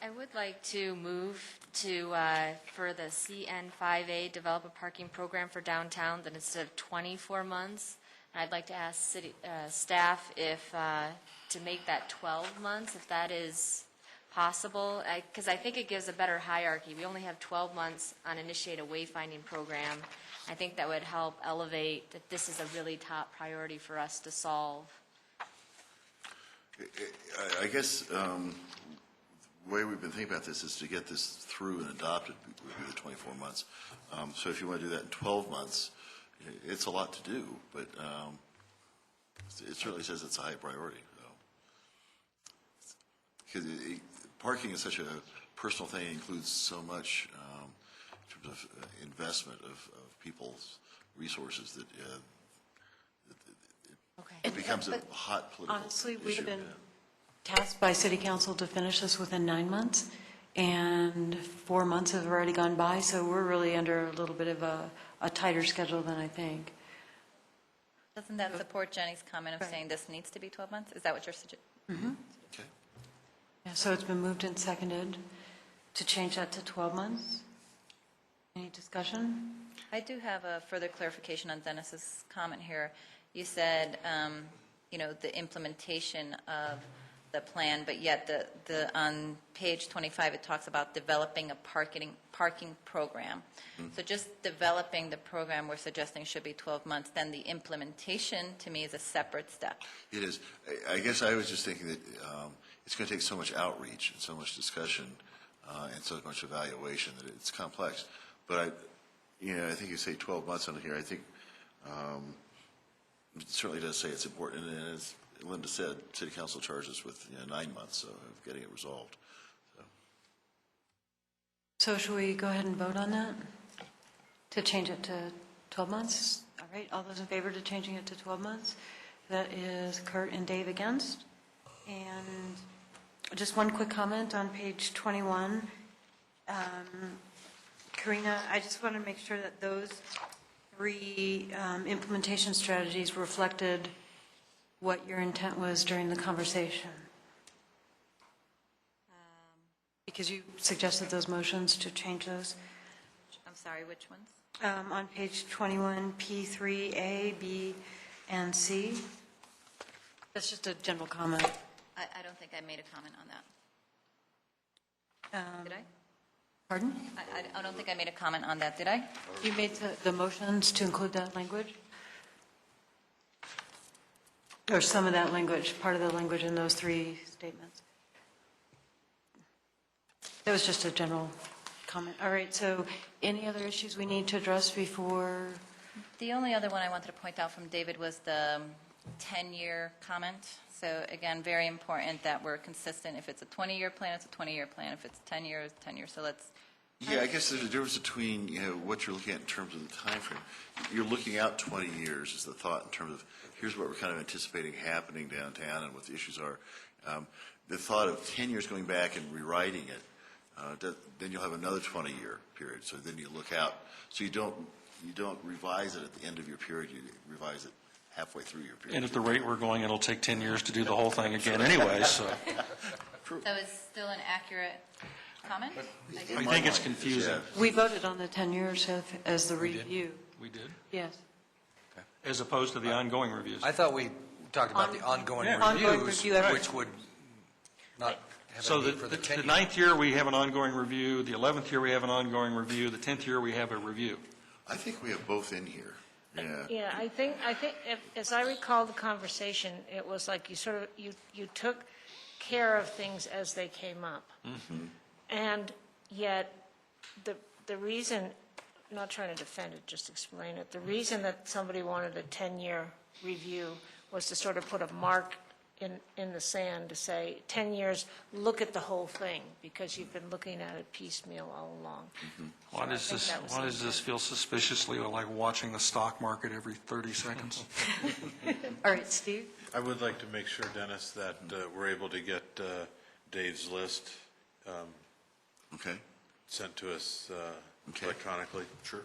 I would like to move to, for the CN5A, develop a parking program for downtown, that instead of 24 months, I'd like to ask city staff if, to make that 12 months, if that is possible, because I think it gives a better hierarchy. We only have 12 months on initiate a wayfinding program. I think that would help elevate that this is a really top priority for us to solve. I guess the way we've been thinking about this is to get this through and adopted would be the 24 months. So if you want to do that in 12 months, it's a lot to do, but it certainly says it's a high priority. Because parking is such a personal thing, it includes so much in terms of investment of people's resources that it becomes a hot political issue. Honestly, we've been tasked by City Council to finish this within 9 months, and 4 months have already gone by, so we're really under a little bit of a tighter schedule than I think. Doesn't that support Jenny's comment of saying this needs to be 12 months? Is that what you're suggesting? Mm-hmm. Okay. Yeah, so it's been moved and seconded to change that to 12 months. Any discussion? I do have a further clarification on Dennis's comment here. You said, the implementation of the plan, but yet on page 25, it talks about developing a parking program. So just developing the program we're suggesting should be 12 months, then the implementation, to me, is a separate step. It is. I guess I was just thinking that it's going to take so much outreach and so much discussion and so much evaluation that it's complex. But I think you say 12 months on here. I think it certainly does say it's important. And as Linda said, City Council charged us with 9 months of getting it resolved. So should we go ahead and vote on that? To change it to 12 months? All right, all those in favor to changing it to 12 months? That is Kurt and Dave against. And just one quick comment on page 21. Karina, I just want to make sure that those 3 implementation strategies reflected what your intent was during the conversation. Because you suggested those motions to change those. I'm sorry, which ones? On page 21, P3A, B, and C. That's just a general comment. I don't think I made a comment on that. Did I? Pardon? I don't think I made a comment on that, did I? You made the motions to include that language? Or some of that language, part of the language in those three statements? That was just a general comment. All right, so any other issues we need to address before? The only other one I wanted to point out from David was the 10-year comment. So again, very important that we're consistent. If it's a 20-year plan, it's a 20-year plan. If it's 10 years, 10 years. So let's. Yeah, I guess there's a difference between, what you're looking at in terms of the time frame. You're looking out 20 years is the thought in terms of, here's what we're kind of anticipating happening downtown and what the issues are. The thought of 10 years going back and rewriting it, then you'll have another 20-year period. So then you look out. So you don't revise it at the end of your period. You revise it halfway through your period. And at the rate we're going, it'll take 10 years to do the whole thing again anyway, so. So it's still an accurate comment? I think it's confusing. We voted on the 10 years as the review. We did? Yes. As opposed to the ongoing reviews. I thought we talked about the ongoing Ongoing reviews, review every- which would not have So a need for the the 10 years. 9th year, we have an ongoing review. The 11th year, we have an ongoing review. The 10th year, we have a review. I think we have both in here. Yeah. Yeah, I think, as I recall the conversation, it was like you sort of, you took care of things as they came up. And yet, the reason, I'm not trying to defend it, just explain it, the reason that somebody wanted a 10-year review was to sort of put a mark in the sand to say, 10 years, look at the whole thing, because you've been looking at it piecemeal all along. Why does this feel suspiciously like watching the stock market every 30 seconds? All right, Steve? I would like to make sure, Dennis, that we're able to get Dave's list Okay. sent to us Okay. electronically. Sure.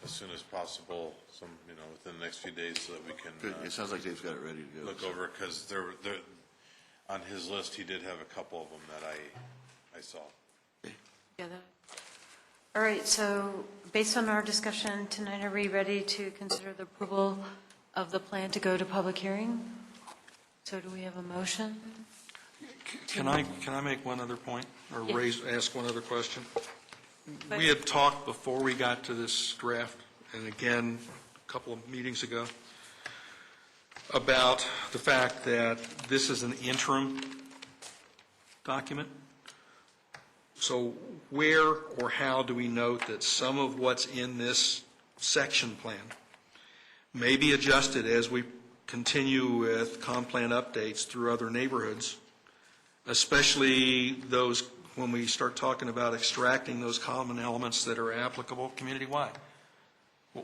As soon as possible, within the next few days, so that we can Good. It sounds like Dave's got it ready to go. look over, because there, on his list, he did have a couple of them that I saw. Yeah, all right, so based on our discussion tonight, are we ready to consider the approval of the plan to go to public hearing? So do we have a motion? Can I make one other point, or Yes. ask one other question? But- We had talked before we got to this draft, and again, a couple of meetings ago, about the fact that this is an interim document. So where or how do we note that some of what's in this section plan may be adjusted as we continue with comp plan updates through other neighborhoods, especially those when we start talking about extracting those common elements that are applicable community-wide?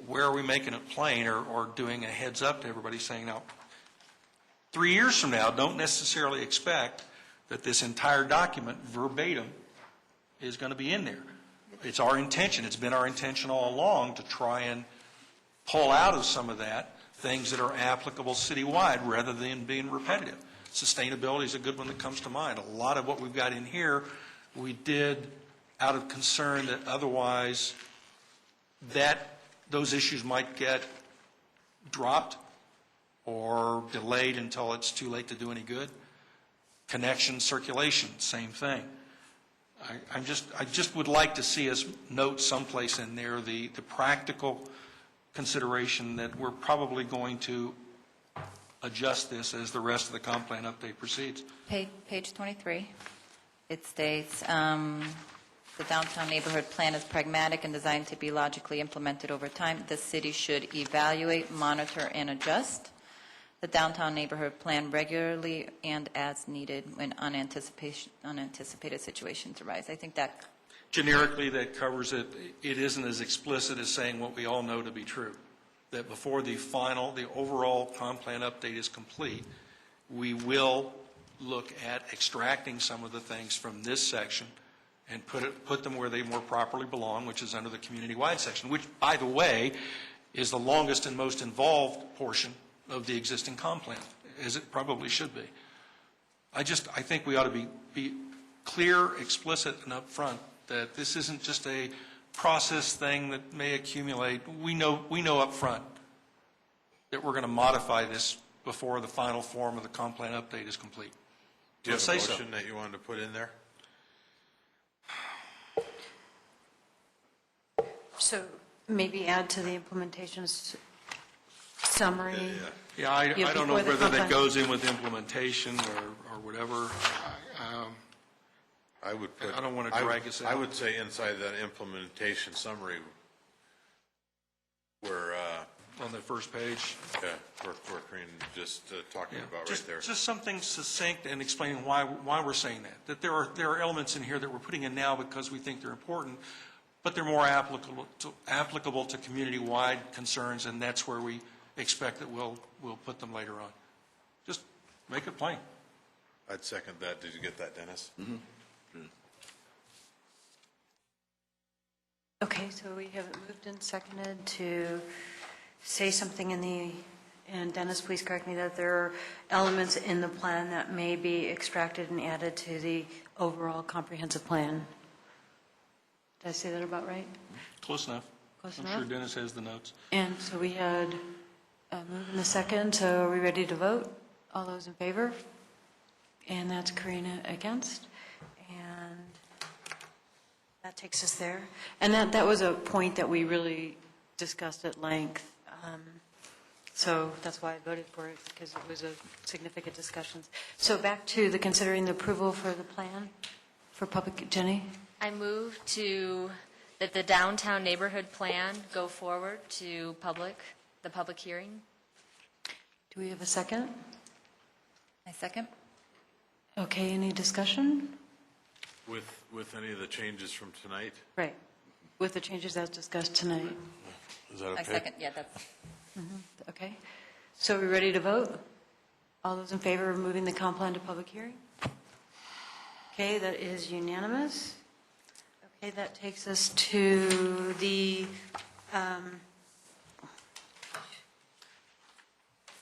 Where are we making it plain or doing a heads up to everybody saying, now, 3 years from now, don't necessarily expect that this entire document verbatim is going to be in there. It's our intention, it's been our intention all along to try and pull out of some of that things that are applicable citywide rather than being repetitive. Sustainability is a good one that comes to mind. A lot of what we've got in here, we did out of concern that otherwise those issues might get dropped or delayed until it's too late to do any good. Connection, circulation, same thing. I just would like to see us note someplace in there the practical consideration that we're probably going to adjust this as the rest of the comp plan update proceeds. Page 23, it states, the downtown neighborhood plan is pragmatic and designed to be logically implemented over time. The city should evaluate, monitor, and adjust the downtown neighborhood plan regularly and as needed when unanticipated situations arise. I think that Generically, that covers it. It isn't as explicit as saying what we all know to be true, that before the overall comp plan update is complete, we will look at extracting some of the things from this section and put them where they more properly belong, which is under the community-wide section, which, by the way, is the longest and most involved portion of the existing comp plan, as it probably should be. I think we ought to be clear, explicit, and upfront that this isn't just a process thing that may accumulate. We know up front that we're going to modify this before the final form of the comp plan update is complete. Do you have Let's a say so. motion that you wanted to put in there? So maybe add to the implementation summary. Yeah, I Yeah, don't know before the whether that comp plan. goes in with implementation or whatever. I would put. I don't wanna I would- drag us out. I would say inside that implementation summary, where, On the first page. yeah, we're just talking Yeah, about right just- there. Just something succinct and explaining why we're saying that. That there are elements in here that we're putting in now because we think they're important, but they're more applicable to community-wide concerns, and that's where we expect that we'll put them later on. Just make it plain. I'd second that. Did you get that, Dennis? Okay, so we have it moved and seconded to say something and Dennis, please correct me, that there are elements in the plan that may be extracted and added to the overall comprehensive plan. Did I say that about right? Close enough. Close I'm enough? sure Dennis has the notes. And so we had a move and a second, so are we ready to vote? All those in favor? And that's Karina against. And that takes us there. And that was a point that we really discussed at length. So that's why I voted for it, because it was a significant discussion. So back to the considering the approval for the plan for public, Jenny? I move that the downtown neighborhood plan go forward to the public hearing. Do we have a second? I second. Okay, any discussion? With any of the changes from tonight? Right, with the changes as discussed tonight. Is that okay? I second, yeah, that's. Okay, so are we ready to vote? All those in favor of moving the comp plan to public hearing? Okay, that is unanimous. Okay, that takes us to the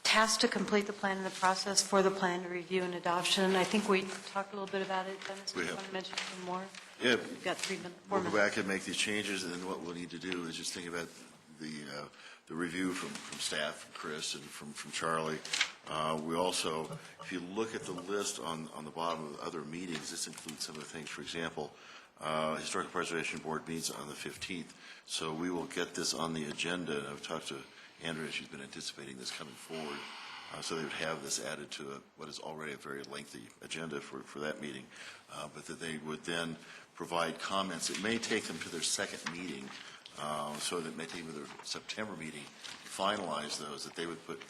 task to complete the plan and the process for the plan to review and adoption. I think we talked a little bit about it, Dennis. Do We you have. want to mention some more? Yeah, We've got 3 minutes, 4 we'll go minutes. back and make these changes, and then what we'll need to do is just think about the review from staff, from Chris, and from Charlie. We also, if you look at the list on the bottom of the other meetings, this includes some of the things. For example, Historical Preservation Board meets on the 15th, so we will get this on the agenda. I've talked to Andrea, she's been anticipating this coming forward, so they would have this added to what is already a very lengthy agenda for that meeting, but that they would then provide comments. It may take them to their second meeting, so that it may take them to their September meeting to finalize those, that they would put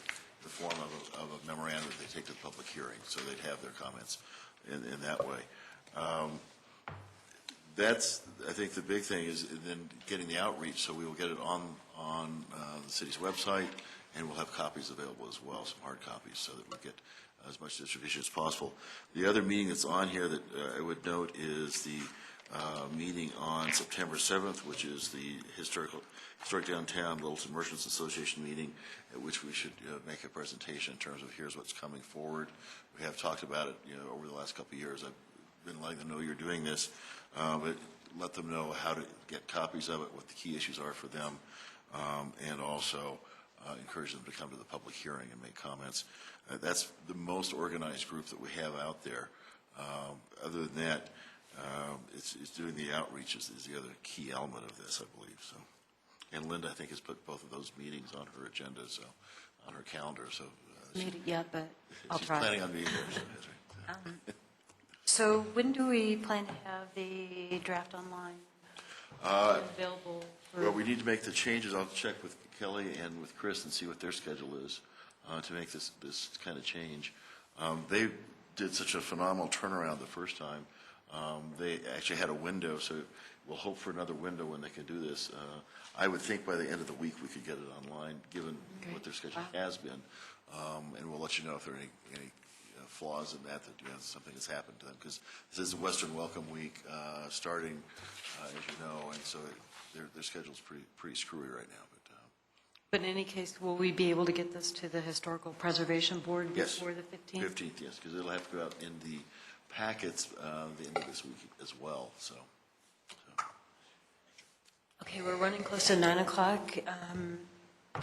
the form of a memorandum that they take to the public hearing, so they'd have their comments in that way. That's, I think, the big thing is then getting the outreach, so we will get it on the city's website, and we'll have copies available as well, some hard copies, so that we get as much distribution as possible. The other meeting that's on here that I would note is the meeting on September 7th, which is the Historic Downtown Littleton Merchants Association meeting, at which we should make a presentation in terms of here's what's coming forward. We have talked about it, over the last couple of years. I've been letting them know you're doing this, but let them know how to get copies of it, what the key issues are for them, and also encourage them to come to the public hearing and make comments. That's the most organized group that we have out there. Other than that, it's doing the outreach is the other key element of this, I believe. So, and Linda, I think, has put both of those meetings on her agenda, so on her calendar. So Made it yet, but I'll she's try. planning on being there. So that's right. So when do we plan to have the draft online available? Well, we need to make the changes. I'll check with Kelly and with Chris and see what their schedule is to make this kind of change. They did such a phenomenal turnaround the first time. They actually had a window, so we'll hope for another window when they can do this. I would think by the end of the week we could get it online, given what their schedule has been. And we'll let you know if there are any flaws in that something has happened to them, because this is Western Welcome Week starting, as you know, and so their schedule's pretty screwy right now. But in any case, will we be able to get this to the Historical Preservation Board Yes. before the 15th? 15th, yes, because it'll have to go out in the packets the end of this week as well. So. Okay, we're running close to 9 o'clock.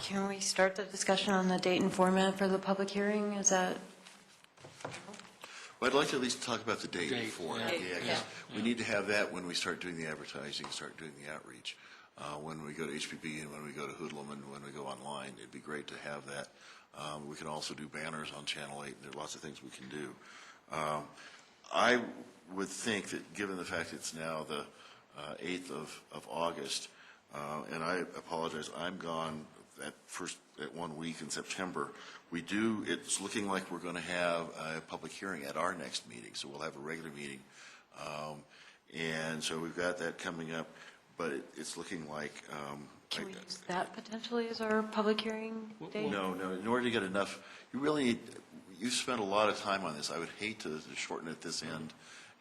Can we start the discussion on the date and format for the public hearing? Is that, Well, I'd like to at least talk about the date Date, before. yeah. Yeah, 'cause we need to have that when we start doing the advertising, start doing the outreach. When we go to HPB and when we go to Hoodlum and when we go online, it'd be great to have that. We can also do banners on Channel 8. There are lots of things we can do. I would think that, given the fact it's now the 8th of August, and I apologize, I'm gone at 1 week in September. It's looking like we're going to have a public hearing at our next meeting, so we'll have a regular meeting. And so we've got that coming up, but it's looking like. can we use that potentially as our public hearing date? No, in order to get enough, you spent a lot of time on this. I would hate to shorten it this end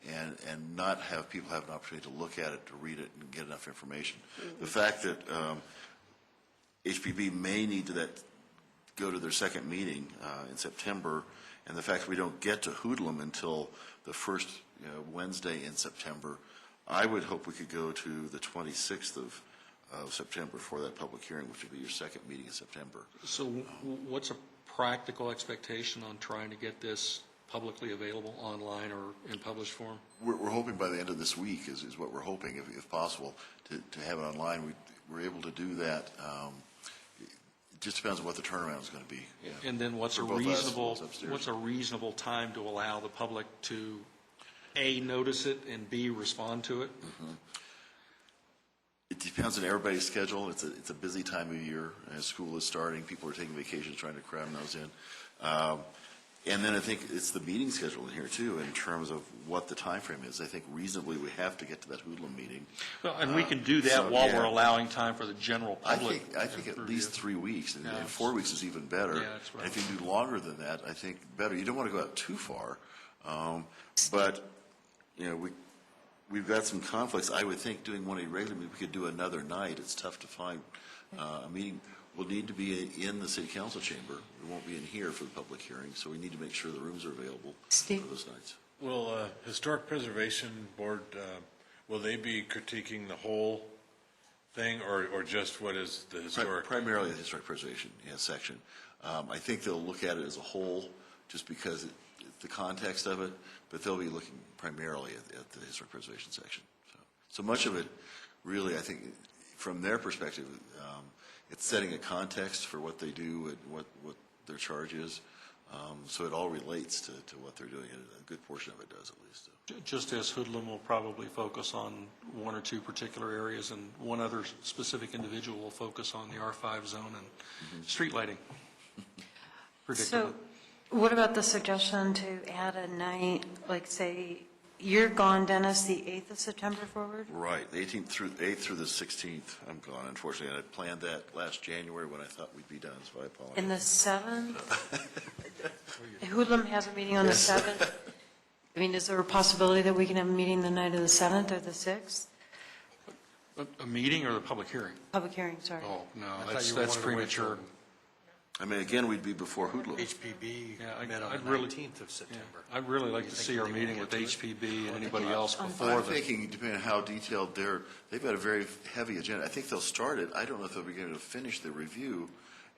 and not have people have an opportunity to look at it, to read it, and get enough information. The fact that HPB may need to go to their second meeting in September, and the fact that we don't get to Hoodlum until the first Wednesday in September, I would hope we could go to the 26th of September for that public hearing, which would be your second meeting in September. So what's a practical expectation on trying to get this publicly available online or in published form? We're hoping by the end of this week is what we're hoping, if possible, to have it online. We're able to do that. It just depends on what the turnaround is going to be. Yeah. And then what's For a both us and reasonable, upstairs. what's a reasonable time to allow the public to, A, notice it, and B, respond to it? It depends on everybody's schedule. It's a busy time of year. As school is starting, people are taking vacations, trying to cram those in. And then I think it's the meeting schedule in here too, in terms of what the time frame is. I think reasonably we have to get to that Hoodlum meeting. Well, and we can do that So, while yeah. we're allowing time for the general I public. think at least 3 weeks, and 4 weeks is even better. Yeah, that's right. And if you do longer than that, I think better. You don't want to go out too far, but we've got some conflicts. I would think doing one irregular, we could do another night. It's tough to find a meeting. We'll need to be in the city council chamber. We won't be in here for the public hearing, so we need to make sure the rooms are available Steve? for those nights. Will Historic Preservation Board, will they be critiquing the whole thing or just what is the historic? Primarily the historic preservation section. I think they'll look at it as a whole, just because the context of it, but they'll be looking primarily at the historic preservation section. So much of it, really, I think, from their perspective, it's setting a context for what they do and what their charge is. So it all relates to what they're doing, and a good portion of it does, at least. Just as Hoodlum will probably focus on one or two particular areas, and one other specific individual will focus on the R5 zone and street lighting. Predictable. So what about the suggestion to add a night, like say, you're gone, Dennis, the 8th of September forward? Right, the 8th through the 16th, I'm gone, unfortunately. I had planned that last January when I thought we'd be done, so I apologize. And the 7th? Hoodlum has a meeting on the 7th. I mean, is there a possibility that we can have a meeting the night of the 7th or the 6th? A meeting or the public hearing? Public hearing, sorry. Oh, no, thought that's you wanted to wait premature. I mean, again, we'd be before Hoodlum. HPB Yeah, met on I'd the really- 19th of September. I'd really like You to think see our they won't meeting get with to it? HPB and anybody else before I'm the, thinking, depending on how detailed they've got a very heavy agenda. I think they'll start it. I don't know if they'll be able to finish the review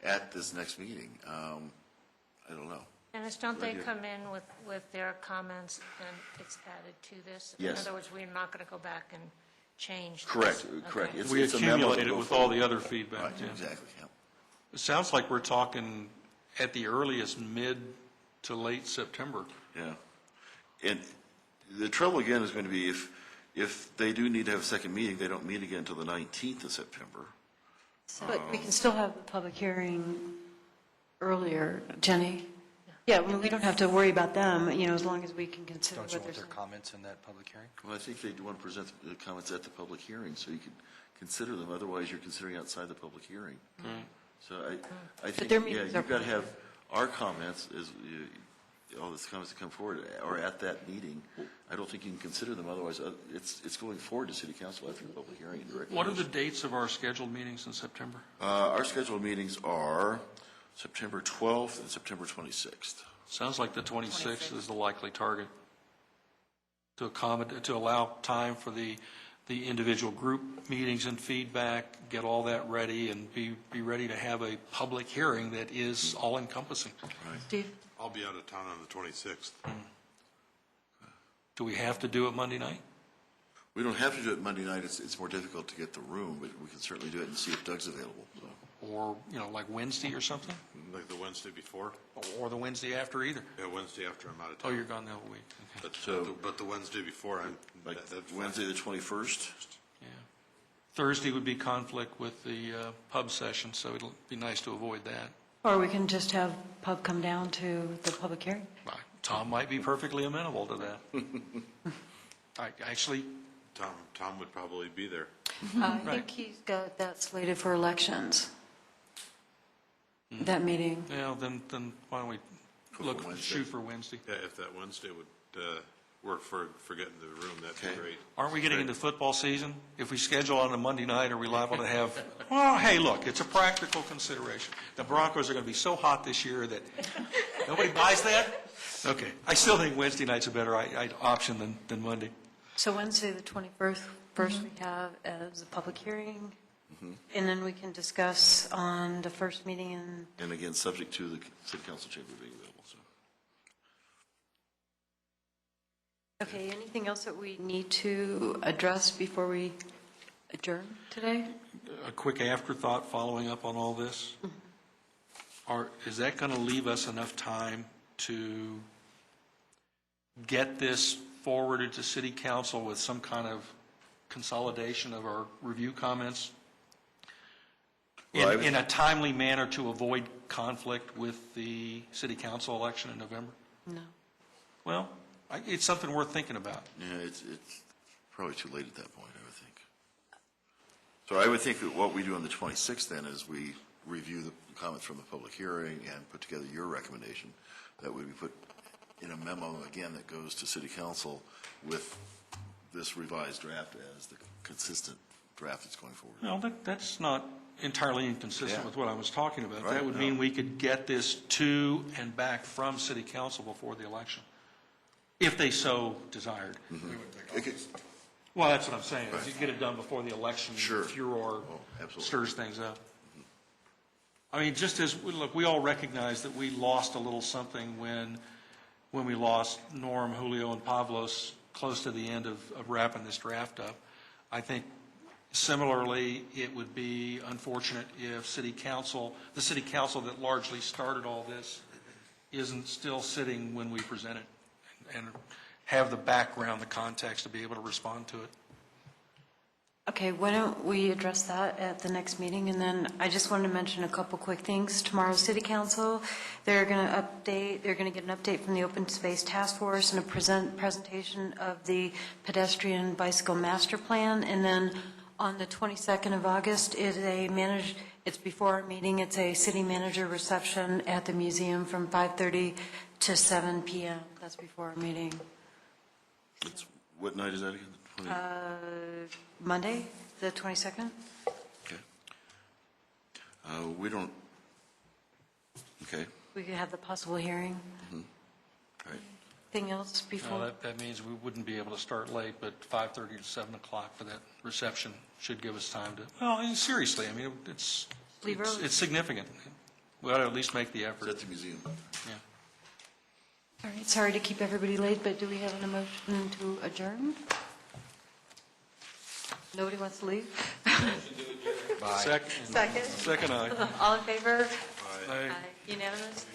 at this next meeting. I don't know. Dennis, don't they Right here. come in with their comments and it's added to this? Yes. In other words, we're not going to go back and change this? Correct. Okay. we It's a memo accumulate to it go with all forward. the other feedback, Right, yeah. exactly, yeah. It sounds like we're talking at the earliest mid to late September. Yeah. And the trouble again is going to be if they do need to have a second meeting, they don't meet again until the 19th of September. But we can still have the public hearing earlier, Jenny? Yeah, I mean, we don't have to worry about them, as long as we can consider Don't you what they're want their saying. comments in that public hearing? Well, I think they want to present the comments at the public hearing, so you can consider them. Otherwise, you're considering outside the public hearing. So I think, their yeah, meetings you've are got to have our comments, all the comments that come forward, or at that meeting. I don't think you can consider them. Otherwise, it's going forward to city council after the public hearing. And direct What are the notice. dates of our scheduled meetings in September? Our scheduled meetings are September 12th and September 26th. Sounds like the 26th is the likely target to accommodate, to allow time for the the individual group meetings and feedback, get all that ready, and be ready to have a public hearing that is all-encompassing. Steve? I'll be out of town on the 26th. Do we have to do it Monday night? We don't have to do it Monday night. It's more difficult to get the room, but we can certainly do it and see if Doug's available. So. Or, like Wednesday or something? Like the Wednesday before? Or the Wednesday after either? Yeah, Wednesday after I'm out of Oh, town. you're gone the whole week. Okay. But the Wednesday before, I'm, Like that's Wednesday the 21st? Yeah. Thursday would be conflict with the pub session, so it'll be nice to avoid that. Or we can just have Pub come down to the public hearing. Tom might be perfectly amenable to that. Actually, Tom would probably be there. I think he's got that slated for elections, that meeting. well, then why don't we shoot for Wednesday? Yeah, if that Wednesday would work for getting the room, that'd be Okay. great. Aren't we getting into football season? If we schedule on a Monday night, are we liable to have, well, hey, look, it's a practical consideration. The Broncos are going to be so hot this year that nobody buys that? Okay. I still think Wednesday night's a better option than Monday. So Wednesday, the 21st, first we have as a public hearing, and then we can discuss on the first meeting in, And again, subject to the city council chamber being available. So. okay, anything else that we need to address before we adjourn today? A quick afterthought following up on all this. Is that going to leave us enough time to get this forwarded to city council with some kind of consolidation of our review comments Well, in a timely manner to avoid conflict with the city council election in November? No. Well, it's something worth thinking about. Yeah, it's probably too late at that point, I would think. So I would think that what we do on the 26th then is we review the comments from the public hearing and put together your recommendation that would be put in a memo, again, that goes to city council with this revised draft as the consistent draft that's going forward. Well, that's not entirely inconsistent Yeah. with what I was talking about. Right, That would no. mean we could get this to and back from city council before the election, if they so desired. Okay. Well, that's what I'm saying, is you get it done before the election. Sure. Furor absolutely. stirs things up. I mean, just as, look, we all recognize that we lost a little something when we lost Norm, Julio, and Pavlos close to the end of wrapping this draft up. I think similarly, it would be unfortunate if the city council that largely started all this isn't still sitting when we present it and have the background, the context to be able to respond to it. Okay, why don't we address that at the next meeting? And then I just wanted to mention a couple quick things. Tomorrow's city council, they're going to get an update from the Open Space Task Force and a presentation of the pedestrian bicycle master plan. And then on the 22nd of August, it's before our meeting, it's a city manager reception at the museum from 5:30 to 7 p.m. That's before our meeting. What night is that again? The 20? Monday, the 22nd? Okay. We don't, okay, We could have the possible hearing. all right. Anything else before? Well, that means we wouldn't be able to start late, but 5:30 to 7 o'clock for that reception should give us time to, well, and seriously, I mean, it's Leave early. it's significant. We ought to at least make the Is effort. that the museum? Yeah. All right, sorry to keep everybody late, but do we have an motion to adjourn? Nobody wants to leave? Second. Second. Second, aye. All in favor? Aye. Unanimous?